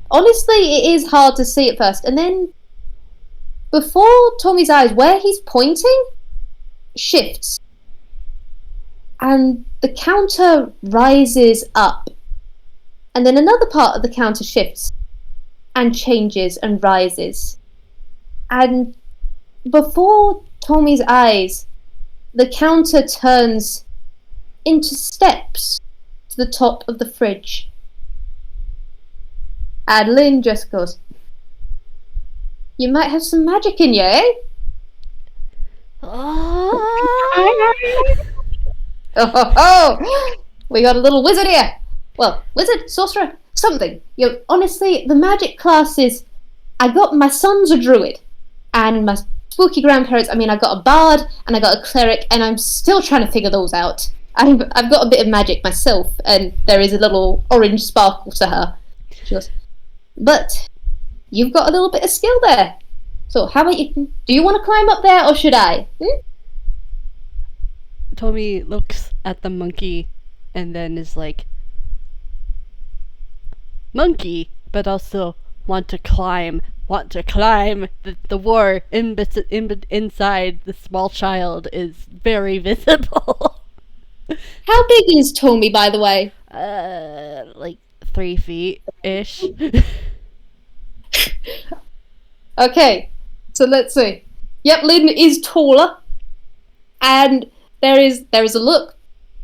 Honestly, it is hard to see at first. And then before Tommy's eyes, where he's pointing, shifts. And the counter rises up. And then another part of the counter shifts and changes and rises. And before Tommy's eyes, the counter turns into steps to the top of the fridge. And Lin just goes, you might have some magic in you, eh? Oh, we got a little wizard here. Well, wizard, sorcerer, something. Honestly, the magic classes, my son's a druid, and my spooky grandparents, I got a bard, and I got a cleric, and I'm still trying to figure those out. I've got a bit of magic myself, and there is a little orange sparkle to her. She goes, but you've got a little bit of skill there. So how about do you want to climb up there, or should I?
Tommy looks at the monkey and then is like, monkey, but also want to climb the war inside the small child is very visible.
How big is Tommy, by the way?
Like 3 feet-ish.
Okay, so let's see. Yep, Lin is taller, and there is a look.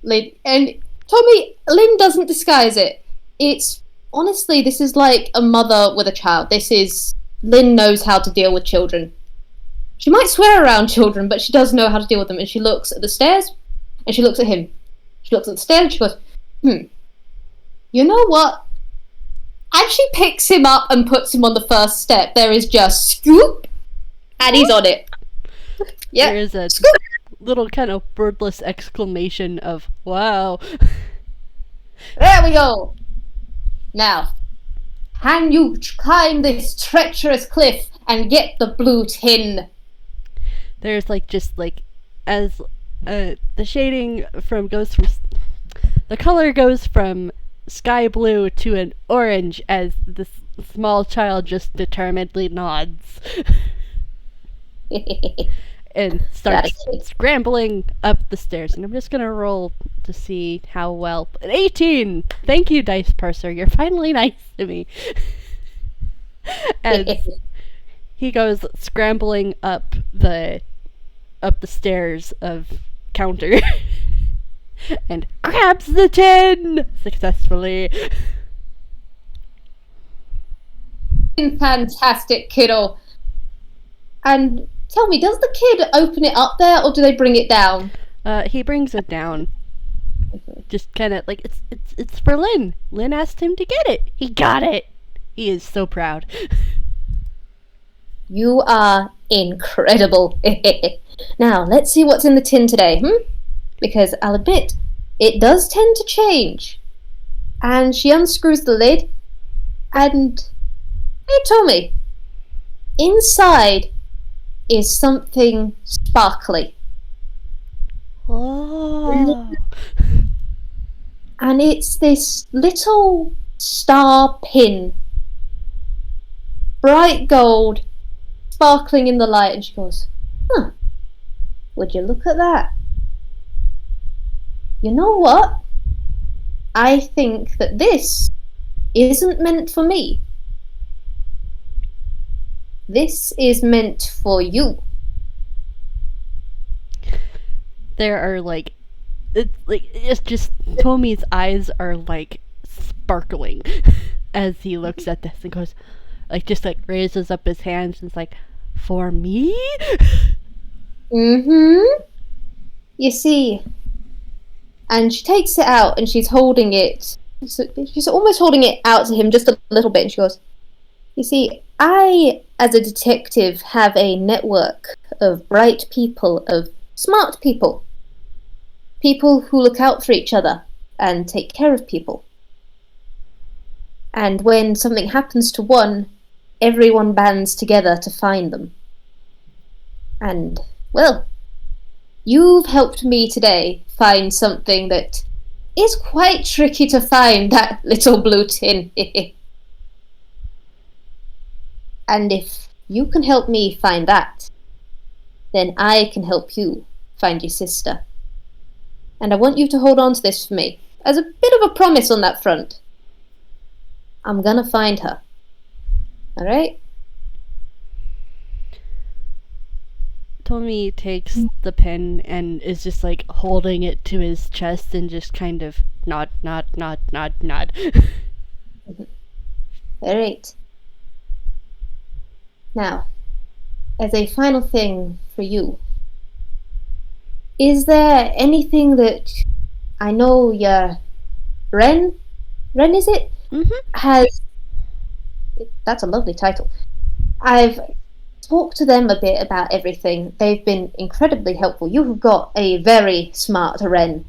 Lin Lin doesn't disguise it. It's honestly, this is like a mother with a child. Lin knows how to deal with children. She might swear around children, but she does know how to deal with them. And she looks at the stairs, and she looks at him. She looks at the stairs, and she goes, you know what? And she picks him up and puts him on the first step. There is just scoop, and he's on it. Yeah,
there is a
scoop.
Little kind of wordless exclamation of wow.
There we go. Now, can you climb this treacherous cliff and get the blue tin?
There's as the shading the color goes from sky blue to an orange as the small child just determinedly nods. And starts scrambling up the stairs. And I'm just gonna roll to see how well. 18! Thank you, Dice Parser. You're finally nice to me. And he goes scrambling up the stairs of counter. and grabs the tin successfully.
Fantastic, kiddo. And tell me, does the kid open it up there, or do they bring it down?
He brings it down. Just kind of like it's for Lin. Lin asked him to get it. He got it. He is so proud.
You are incredible. Now, let's see what's in the tin today, Because I'll admit, it does tend to change. And she unscrews the lid, and hey, Tommy, inside is something sparkly.
Oh.
And it's this little star pin. Bright gold, sparkling in the light. And she goes, would you look at that? You know what? I think that this isn't meant for me. This is meant for you.
There are it's just Tommy's eyes are like sparkling as he looks at this and goes raises up his hands and is like, for me?
You see, and she takes it out and she's holding it. She's almost holding it out to him just a little bit, and she goes, you see, I, as a detective, have a network of bright people, of smart people. People who look out for each other and take care of people. And when something happens to one, everyone bands together to find them. And, well, you've helped me today find something that is quite tricky to find, that little blue tin. And if you can help me find that, then I can help you find your sister. And I want you to hold on to this for me, as a bit of a promise on that front. I'm gonna find her. Alright?
Tommy takes the pen and is just holding it to his chest and just kind of nod.
Alright. Now, as a final thing for you, is there anything that I know your Ren is it? Has. That's a lovely title. I've talked to them a bit about everything. They've been incredibly helpful. You have got a very smart Ren.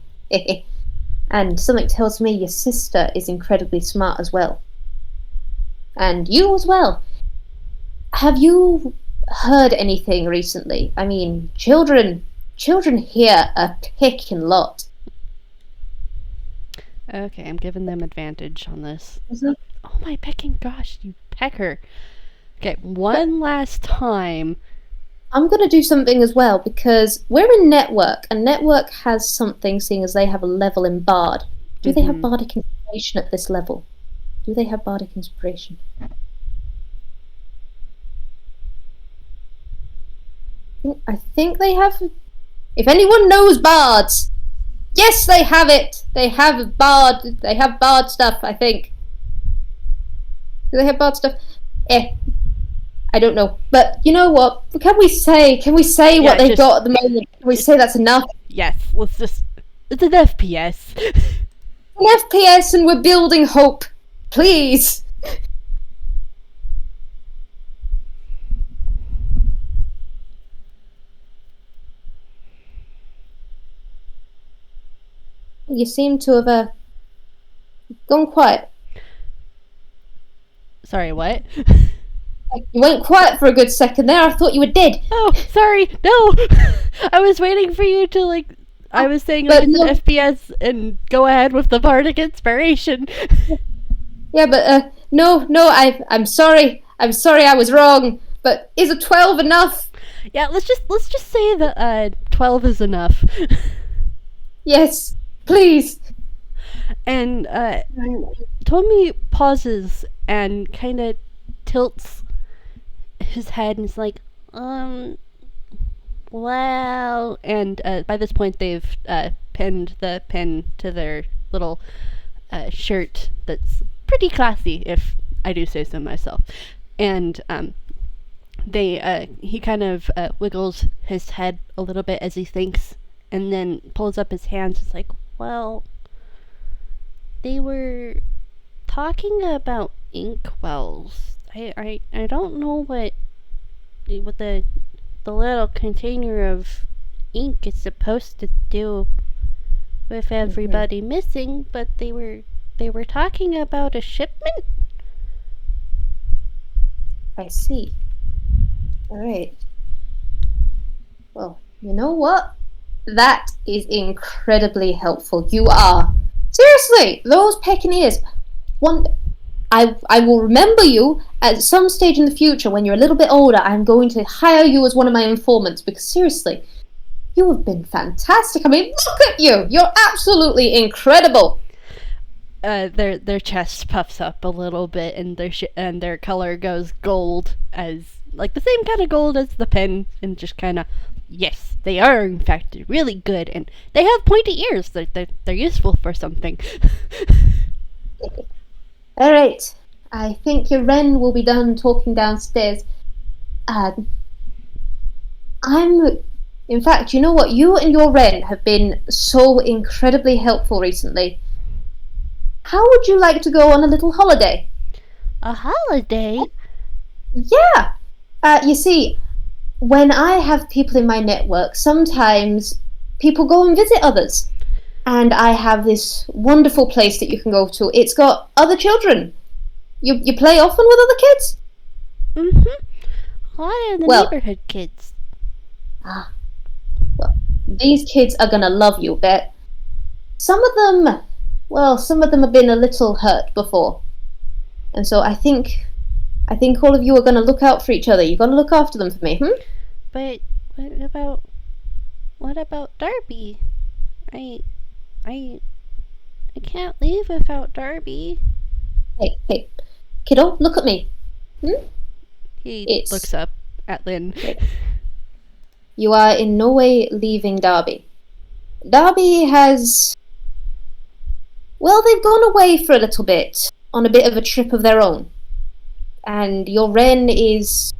And something tells me your sister is incredibly smart as well. And you as well. Have you heard anything recently? I mean, children here are picking lot.
Okay, I'm giving them advantage on this. Oh my pecking gosh, you pecker. Okay, one last time.
I'm going to do something as well, because we're in Network, and Network has something, seeing as they have a level in Bard. Do they have Bardic Inspiration at this level? Do they have Bardic Inspiration? I think they have. If anyone knows bards, yes, they have it. They have bard. They have bard stuff, I think. Do they have bard stuff? I don't know. But you know what? Can we say what they've got at the moment? Can we say that's enough?
Yes, it's an FPS.
An FPS, and we're building hope. Please. You seem to have gone quiet.
Sorry, what?
You went quiet for a good second there. I thought you were dead.
Oh, sorry. No. I was waiting for you to I was saying it's an FPS and go ahead with the Bardic Inspiration.
Yeah, but no. I'm sorry. I'm sorry. I was wrong. But is a 12 enough?
Yeah, let's just say that 12 is enough.
Yes. Please.
And Tommy pauses and kind of tilts his head and is like, well, and by this point they've pinned the pin to their little shirt that's pretty classy, if I do say so myself. And he kind of wiggles his head a little bit as he thinks, and then pulls up his hands. It's like, well, they were talking about inkwells. I don't know what the little container of ink is supposed to do with everybody missing, but they were talking about a shipment.
I see. Alright. Well, you know what? That is incredibly helpful. You are. Seriously, those Pekingese. I will remember you at some stage in the future when you're a little bit older. I'm going to hire you as one of my informants because seriously, you have been fantastic. I mean, look at you. You're absolutely incredible.
Their chest puffs up a little bit, and their color goes gold, as like the same kind of gold as the pen, and just kind of, yes, they are in fact really good, and they have pointy ears. They're useful for something.
All right, I think your Wren will be done talking downstairs. In fact, you know what? You and your Wren have been so incredibly helpful recently. How would you like to go on a little holiday?
A holiday?
Yeah. You see, when I have people in my network, sometimes people go and visit others. And I have this wonderful place that you can go to. It's got other children. You play often with other kids?
Mm-hmm. A lot of the neighborhood kids.
Well, these kids are gonna love you, but some of them have been a little hurt before. And so I think all of you are gonna look out for each other. You're gonna look after them for me,
But what about Darby? I can't leave without Darby.
Hey, kiddo, look at me.
He looks up at Lin.
You are in no way leaving Darby. Darby has... Well, they've gone away for a little bit, on a bit of a trip of their own. And your Wren is,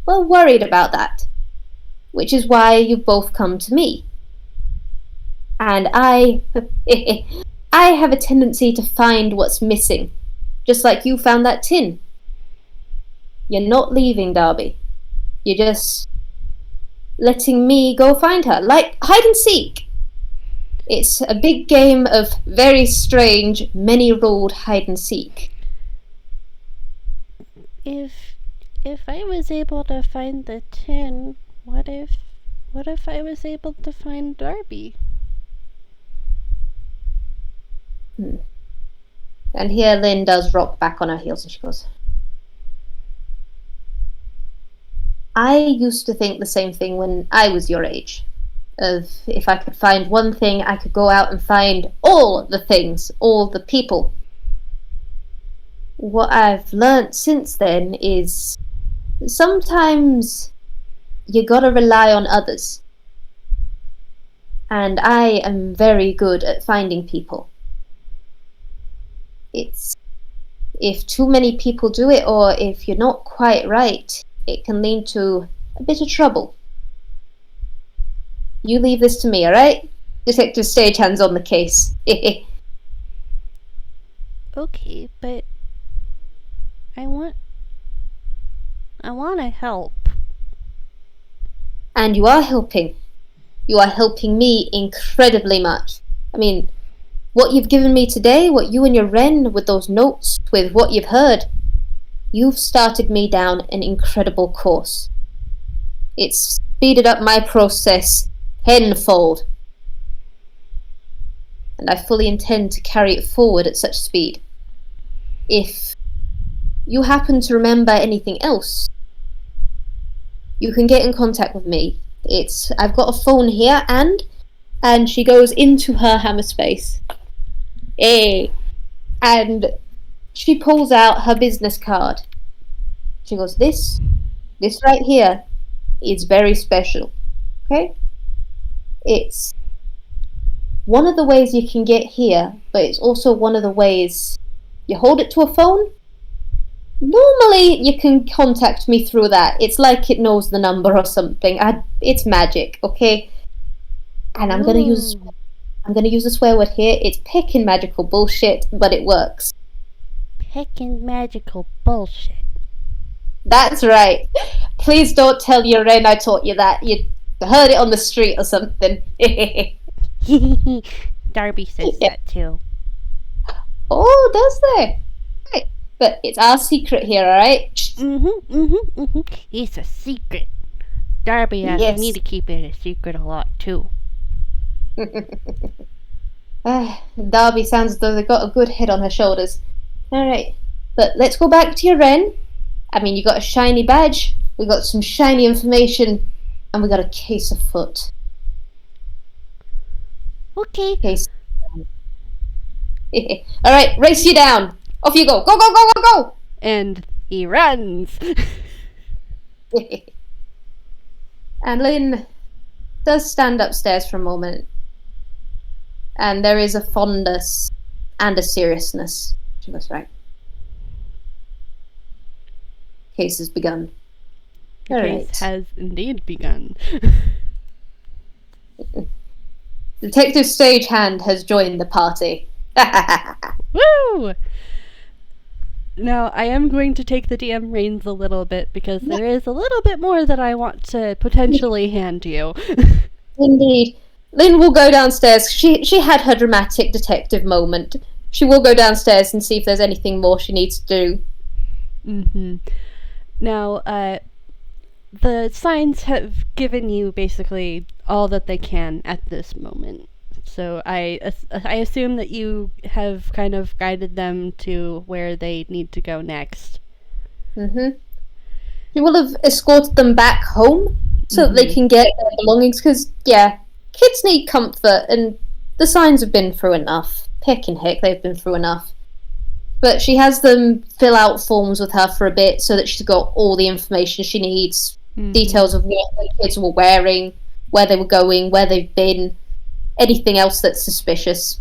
well, worried about that. Which is why you've both come to me. And I have a tendency to find what's missing, just like you found that tin. You're not leaving Darby. You're just letting me go find her, like hide and seek. It's a big game of very strange, many-ruled hide and seek.
If I was able to find the tin, what if I was able to find Darby?
And here Lin does rock back on her heels and she goes, I used to think the same thing when I was your age. Of if I could find one thing, I could go out and find all the things, all the people. What I've learnt since then is sometimes you gotta rely on others. And I am very good at finding people. If too many people do it, or if you're not quite right, it can lead to a bit of trouble. You leave this to me, alright? Detective Stagehand's on the case.
Okay, but I want to help.
And you are helping. You are helping me incredibly much. I mean, what you've given me today, what you and your Wren, with those notes, with what you've heard, you've started me down an incredible course. It's speeded up my process tenfold. And I fully intend to carry it forward at such speed. If you happen to remember anything else, you can get in contact with me. I've got a phone here, and she goes into her hammer space. And she pulls out her business card. She goes, this right here is very special. Okay? It's one of the ways you can get here, but it's also one of the ways you hold it to a phone. Normally, you can contact me through that. It's like it knows the number or something. It's magic, okay? And I'm gonna use a swear word here. It's picking magical bullshit, but it works.
Picking magical bullshit.
That's right. Please don't tell your Ren I taught you that. You heard it on the street or something.
Darby says that too.
Oh, does they? Right. But it's our secret here, alright?
It's a secret. Darby asked me to keep it a secret a lot too.
Darby sounds as though they've got a good head on her shoulders. Alright, but let's go back to your Ren. I mean, you got a shiny badge, we got some shiny information, and we got a case afoot.
Okay.
Case. Alright, race you down. Off you go. Go, go, go, go, go!
And he runs.
And Lin does stand upstairs for a moment. And there is a fondness and a seriousness. She looks right. Case has begun.
The case has indeed begun.
Detective Stagehand has joined the party.
Woo! Now, I am going to take the DM reins a little bit because there is a little bit more that I want to potentially hand you.
Indeed. Lin will go downstairs. She had her dramatic detective moment. She will go downstairs and see if there's anything more she needs to do.
Now, the signs have given you basically all that they can at this moment. So I assume that you have kind of guided them to where they need to go next.
You will have escorted them back home so that they can get their belongings, because, yeah, kids need comfort, and the signs have been through enough. Heck and heck, they've been through enough. But she has them fill out forms with her for a bit so that she's got all the information she needs. Details of what the kids were wearing, where they were going, where they've been, anything else that's suspicious.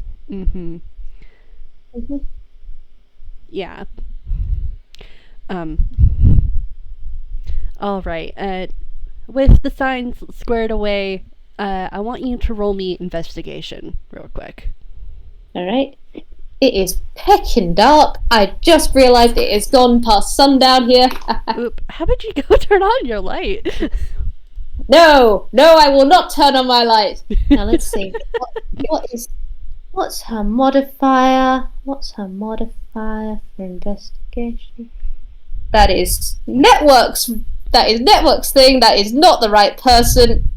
Yeah. Alright, with the signs squared away, I want you to roll me investigation real quick.
Alright. It is pecking dark. I just realised it is gone past sundown here.
Oop, how about you go turn on your light?
No, I will not turn on my light. Now let's see. What's her modifier? What's her modifier for investigation? That is networks. That is networks thing. That is not the right person.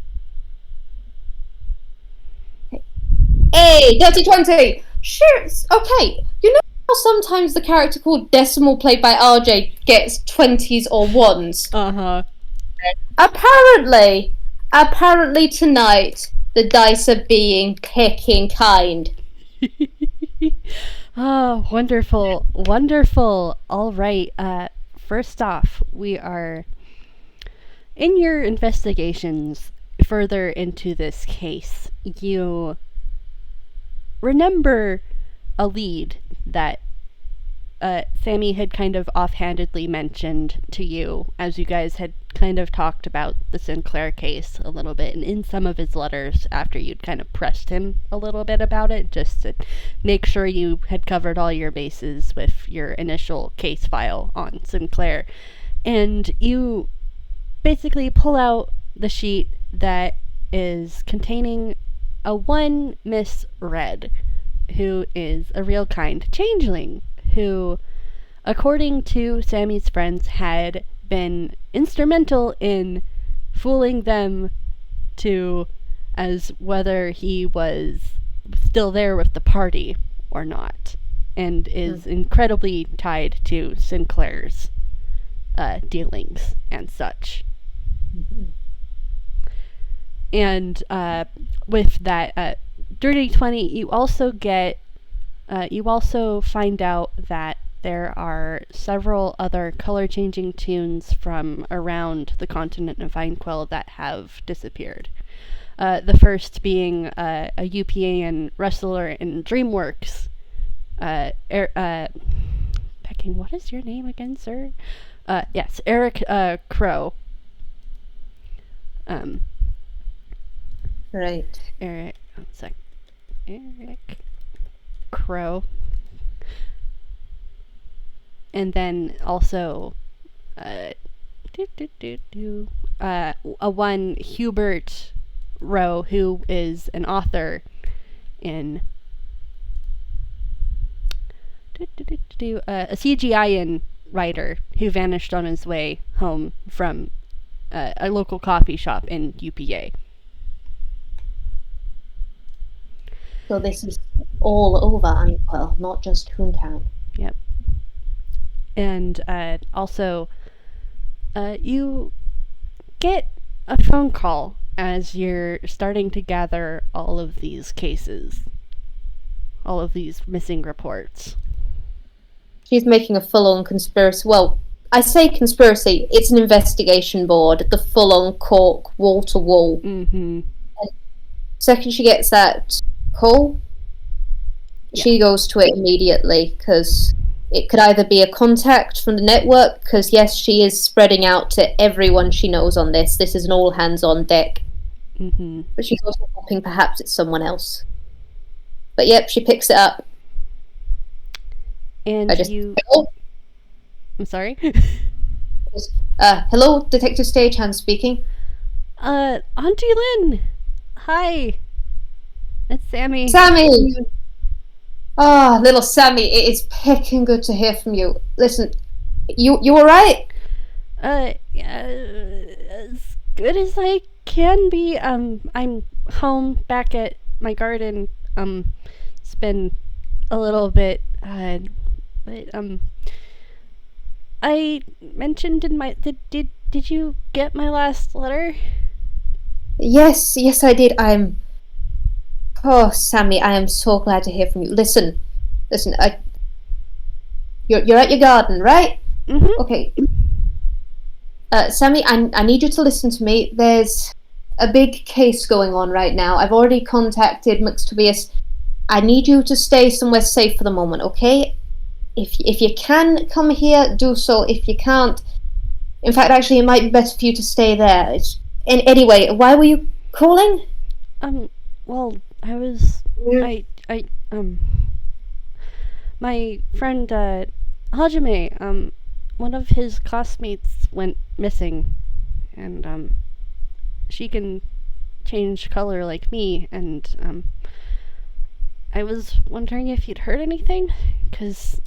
Hey, dirty 20. Sure, okay. You know how sometimes the character called Decimal, played by RJ, gets 20s or 1s? Apparently tonight, the dice are being picking kind.
Oh, wonderful, wonderful. All right, first off, we are in your investigations further into this case. You remember a lead that Sammy had kind of offhandedly mentioned to you as you guys had kind of talked about the Sinclair case a little bit, and in some of his letters after you'd kind of pressed him a little bit about it, just to make sure you had covered all your bases with your initial case file on Sinclair. And you basically pull out the sheet that is containing a one Miss Red, who is a real kind changeling, who, according to Sammy's friends, had been instrumental in fooling them to as whether he was still there with the party or not, and is incredibly tied to Sinclair's dealings and such. And with that Dirty 20, you also find out that there are several other color-changing tunes from around the continent of Vinequill that have disappeared. The first being a UPA and wrestler in DreamWorks. Pecking, what is your name again, sir? Yes, Eric Crow.
Right.
Eric, one sec. Eric Crow. And then also, a one Hubert Rowe, who is an author in a CGI writer who vanished on his way home from a local coffee shop in UPA.
So this is all over Anquil, not just Toontown.
Yep. And also, you get a phone call as you're starting to gather all of these cases, all of these missing reports.
She's making a full-on conspiracy. Well, I say conspiracy. It's an investigation board. The full-on cork, wall-to-wall.
Mm-hmm.
And second she gets that call, she goes to it immediately, because it could either be a contact from the network, because yes, she is spreading out to everyone she knows on this. This is an all-hands-on deck.
Mm-hmm.
But she's also hoping perhaps it's someone else. But yep, she picks it up.
And
hello?
I'm sorry?
Hello, Detective Stagehand speaking.
Auntie Lin! Hi! It's Sammy.
Sammy! Ah, little Sammy, it is pecking good to hear from you. Listen, you alright?
As good as I can be. I'm home back at my garden. It's been a little bit, but, I mentioned in my, did you get my last letter?
Yes, I did. Oh, Sammy, I am so glad to hear from you. Listen, you're at your garden, right?
Mm-hmm.
Okay. Sammy, I need you to listen to me. There's a big case going on right now. I've already contacted Max Tobias. I need you to stay somewhere safe for the moment, okay? If you can come here, do so. If you can't, in fact, actually, it might be better for you to stay there. Anyway, why were you calling?
Well, I was, my friend, Hajime, one of his classmates went missing, and, she can change color like me, and, I was wondering if you'd heard anything, 'cause,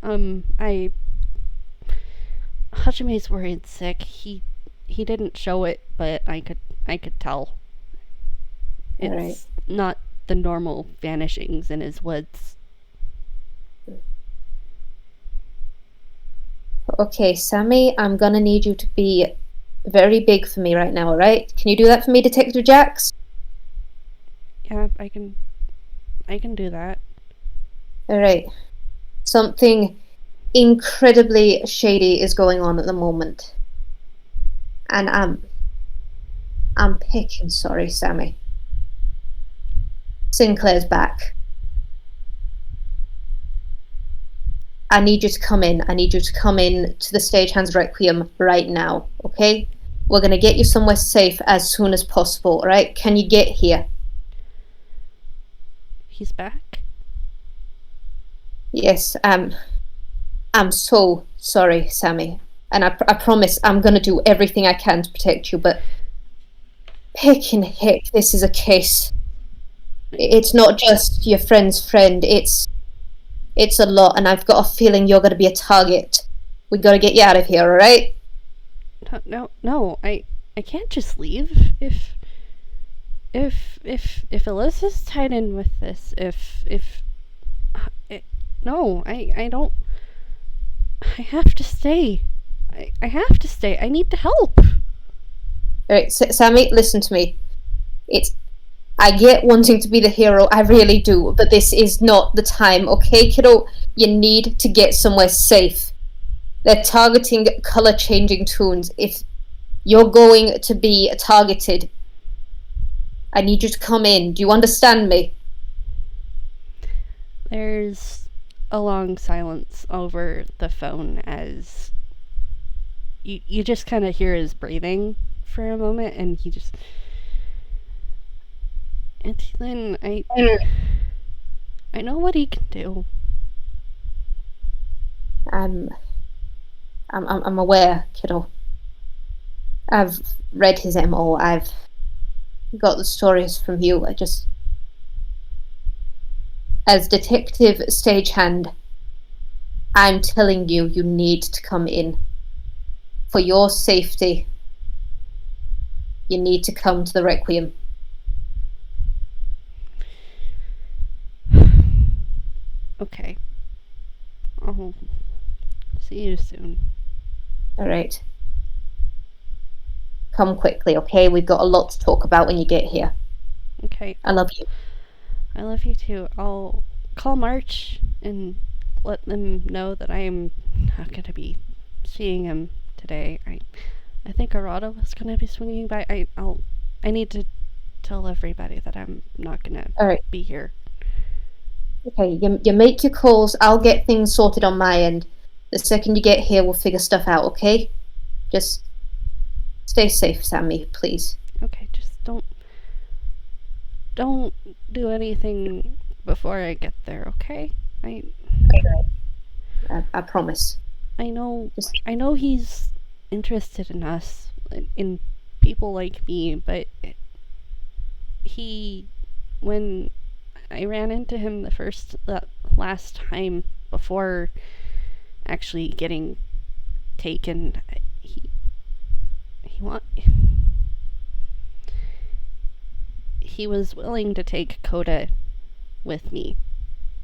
Hajime's worried sick. He didn't show it, but I could tell. It's not the normal vanishings in his woods.
Okay, Sammy, I'm gonna need you to be very big for me right now, alright? Can you do that for me, Detective Jax?
Yeah, I can do that.
Alright. Something incredibly shady is going on at the moment. And I'm picking sorry, Sammy. Sinclair's back. I need you to come in. I need you to come in to the Stagehand Requiem right now, okay? We're going to get you somewhere safe as soon as possible, alright? Can you get here?
He's back?
Yes, I'm so sorry, Sammy. And I promise I'm going to do everything I can to protect you, but picking heck, this is a case. It's not just your friend's friend, it's a lot, and I've got a feeling you're going to be a target. We got to get you out of here, alright?
No, I can't just leave. If Alyssa's tied in with this, no, I don't. I have to stay. I have to stay. I need to help.
Alright, Sammy, listen to me. I get wanting to be the hero, I really do, but this is not the time, okay, kiddo? You need to get somewhere safe. They're targeting color-changing toons. If you're going to be targeted, I need you to come in. Do you understand me?
There's a long silence over the phone as you just kind of hear his breathing for a moment, and he just... Auntie Lynn, I know what he can do.
I'm aware, kiddo. I've read his MO. I've got the stories from you. As Detective Stagehand, I'm telling you, you need to come in. For your safety, you need to come to the Requiem.
Okay. I'll see you soon.
All right. Come quickly, okay? We've got a lot to talk about when you get here.
Okay.
I love you.
I love you too. I'll call March and let them know that I am not going to be seeing him today. I think Arata was going to be swinging by. I need to tell everybody that I'm not going to be here.
Okay, you make your calls. I'll get things sorted on my end. The second you get here, we'll figure stuff out, okay? Just stay safe, Sammy, please.
Okay, just don't do anything before I get there, okay?
I promise.
I know he's interested in us, in people like me, but when I ran into him the last time before actually getting taken, he was willing to take Coda with me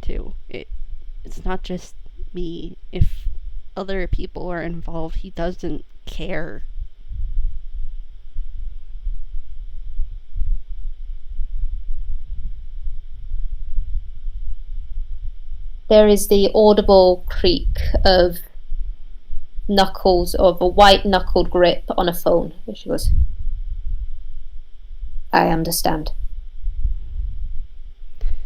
too. It's not just me. If other people are involved, he doesn't care.
There is the audible creak of knuckles, of a white knuckled grip on a phone. She goes, I understand.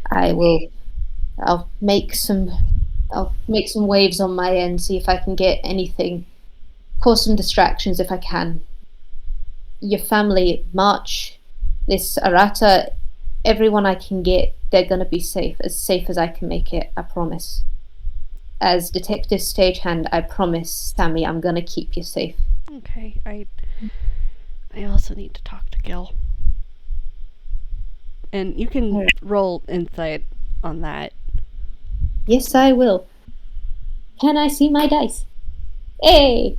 I'll make some waves on my end, see if I can get anything, cause some distractions if I can. Your family, March, this Arata, everyone I can get, they're gonna be safe as I can make it, I promise. As Detective Stagehand, I promise, Sammy, I'm gonna keep you safe.
Okay, I also need to talk to Gil. And you can roll insight on that.
Yes, I will. Can I see my dice? Hey!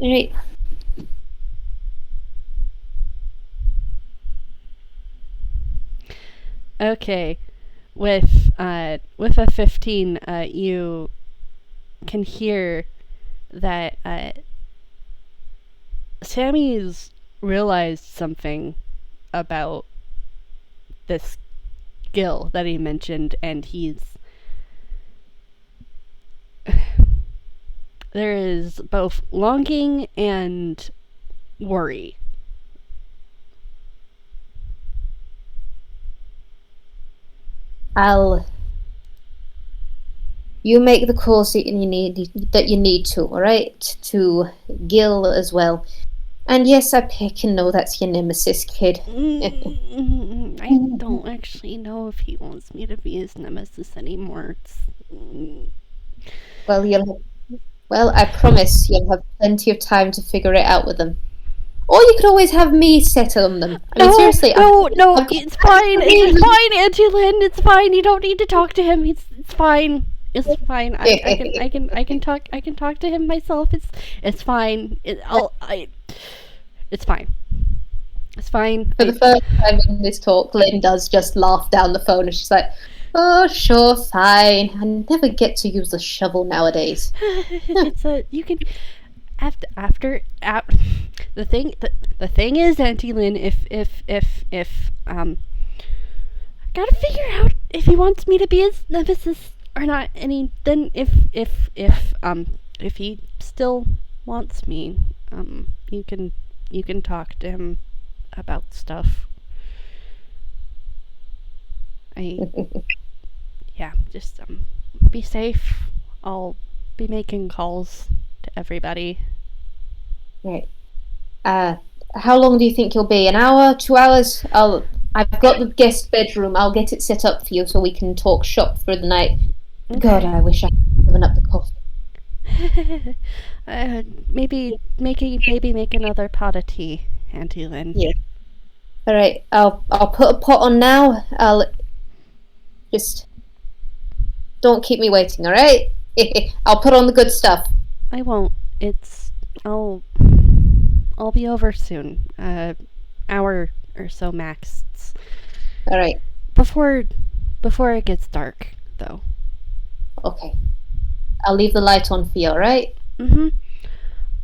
Alright.
Okay. With a 15, you can hear that Sammy's realized something about this Gil that he mentioned, and there is both longing and worry.
You make the calls that you need to, alright? To Gil as well. And yes, I pick and know that's your nemesis, kid.
I don't actually know if he wants me to be his nemesis anymore.
Well, I promise you'll have plenty of time to figure it out with them. Or you could always have me settle on them. I mean, seriously.
No, it's fine. It's fine, Auntie Lynn. It's fine. You don't need to talk to him. It's fine. It's fine. I can talk to him myself. It's fine. It's fine. It's fine.
For the first time in this talk, Lynn does just laugh down the phone, and she's like, "Oh, sure, fine. I never get to use the shovel nowadays."
You can after the thing is, Auntie Lynn, if gotta figure out if he wants me to be his nemesis or not. And then if he still wants me, you can talk to him about stuff. Just be safe. I'll be making calls to everybody.
Right. How long do you think you'll be? An hour? 2 hours? I've got the guest bedroom. I'll get it set up for you so we can talk shop through the night.
Okay.
God, I wish I had given up the coffee.
Maybe make another pot of tea, Auntie Lin.
Yeah. All right. I'll put a pot on now. I'll just don't keep me waiting. All right. I'll put on the good stuff.
I won't. I'll be over soon. Hour or so max.
All right.
Before it gets dark, though.
Okay. I'll leave the light on for you, all right?
Mm-hmm.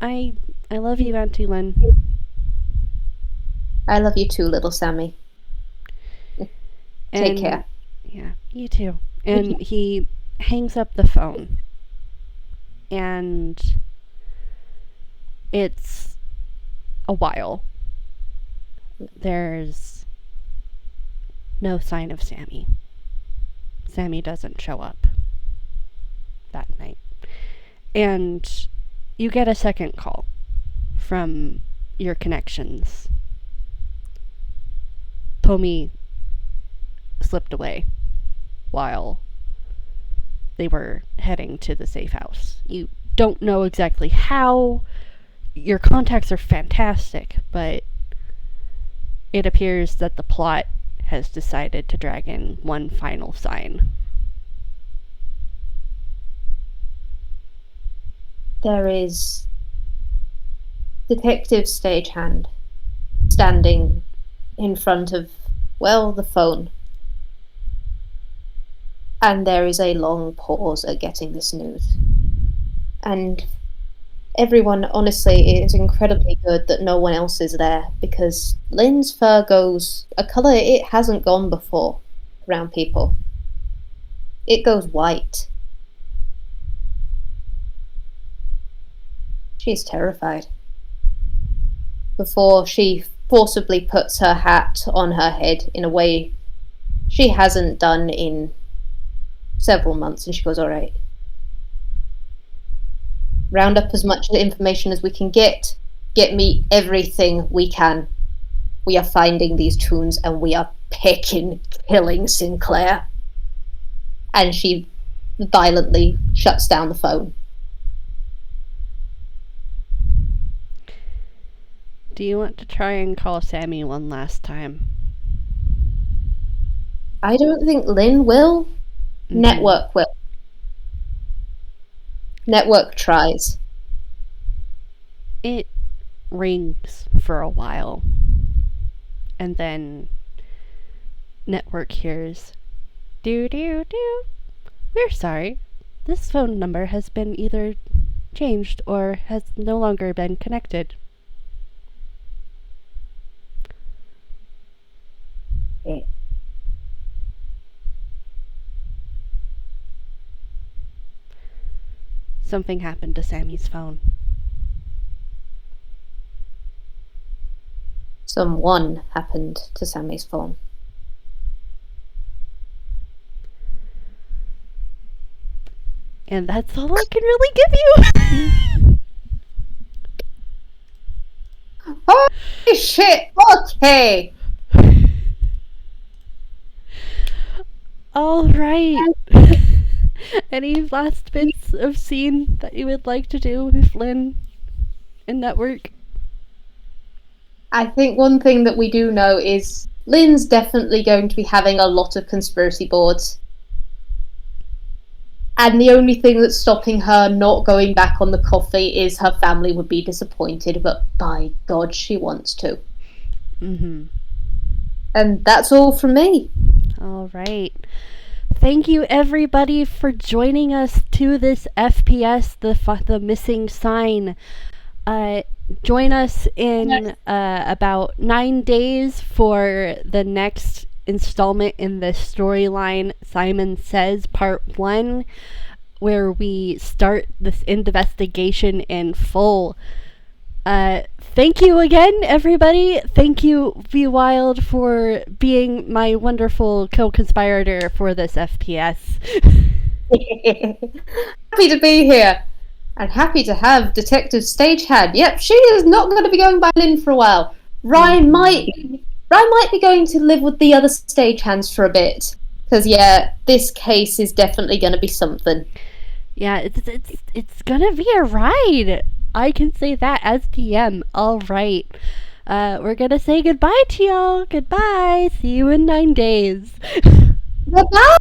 I love you, Auntie Lin.
I love you too, little Sammy. Take care.
Yeah, you too. And he hangs up the phone. And it's a while. There's no sign of Sammy. Sammy doesn't show up that night. And you get a second call from your connections. Tommy slipped away while they were heading to the safe house. You don't know exactly how. Your contacts are fantastic, but it appears that the plot has decided to drag in one final sign.
There is Detective Stagehand standing in front of, well, the phone. And there is a long pause at getting this news. And everyone, honestly, it is incredibly good that no one else is there, because Lin's fur goes a colour it hasn't gone before around people. It goes white. She's terrified. Before she forcibly puts her hat on her head in a way she hasn't done in several months, and she goes, all right. Round up as much information as we can get. Get me everything we can. We are finding these tunes and we are killing Sinclair. And she violently shuts down the phone.
Do you want to try and call Sammy one last time?
I don't think Lin will. Mm-hmm. Network will. Network tries.
It rings for a while. And then Network hears, "Do do do. We're sorry. This phone number has been either changed or has no longer been connected."
Okay.
Something happened to Sammy's phone.
Someone happened to Sammy's phone.
And that's all I can really give you.
Holy shit! Okay.
All right. Any last bits of scene that you would like to do with Lin and Network?
I think one thing that we do know is Lin's definitely going to be having a lot of conspiracy boards. And the only thing that's stopping her not going back on the coffee is her family would be disappointed, but by God, she wants to.
Mm-hmm.
And that's all from me.
All right. Thank you, everybody, for joining us to this FPS, the missing sign. Join us in about 9 days for the next installment in the storyline, Simon Says Part 1, where we start this investigation in full. Thank you again, everybody. Thank you, VWild, for being my wonderful co-conspirator for this FPS.
Happy to be here. And happy to have Detective Stagehand. Yep, she is not going to be going by Lin for a while. Ryan might be going to live with the other stagehands for a bit. Because, yeah, this case is definitely going to be something.
Yeah, it's gonna be a ride. I can say that as DM. All right. We're gonna say goodbye to y'all. Goodbye. See you in 9 days.
Bye-bye!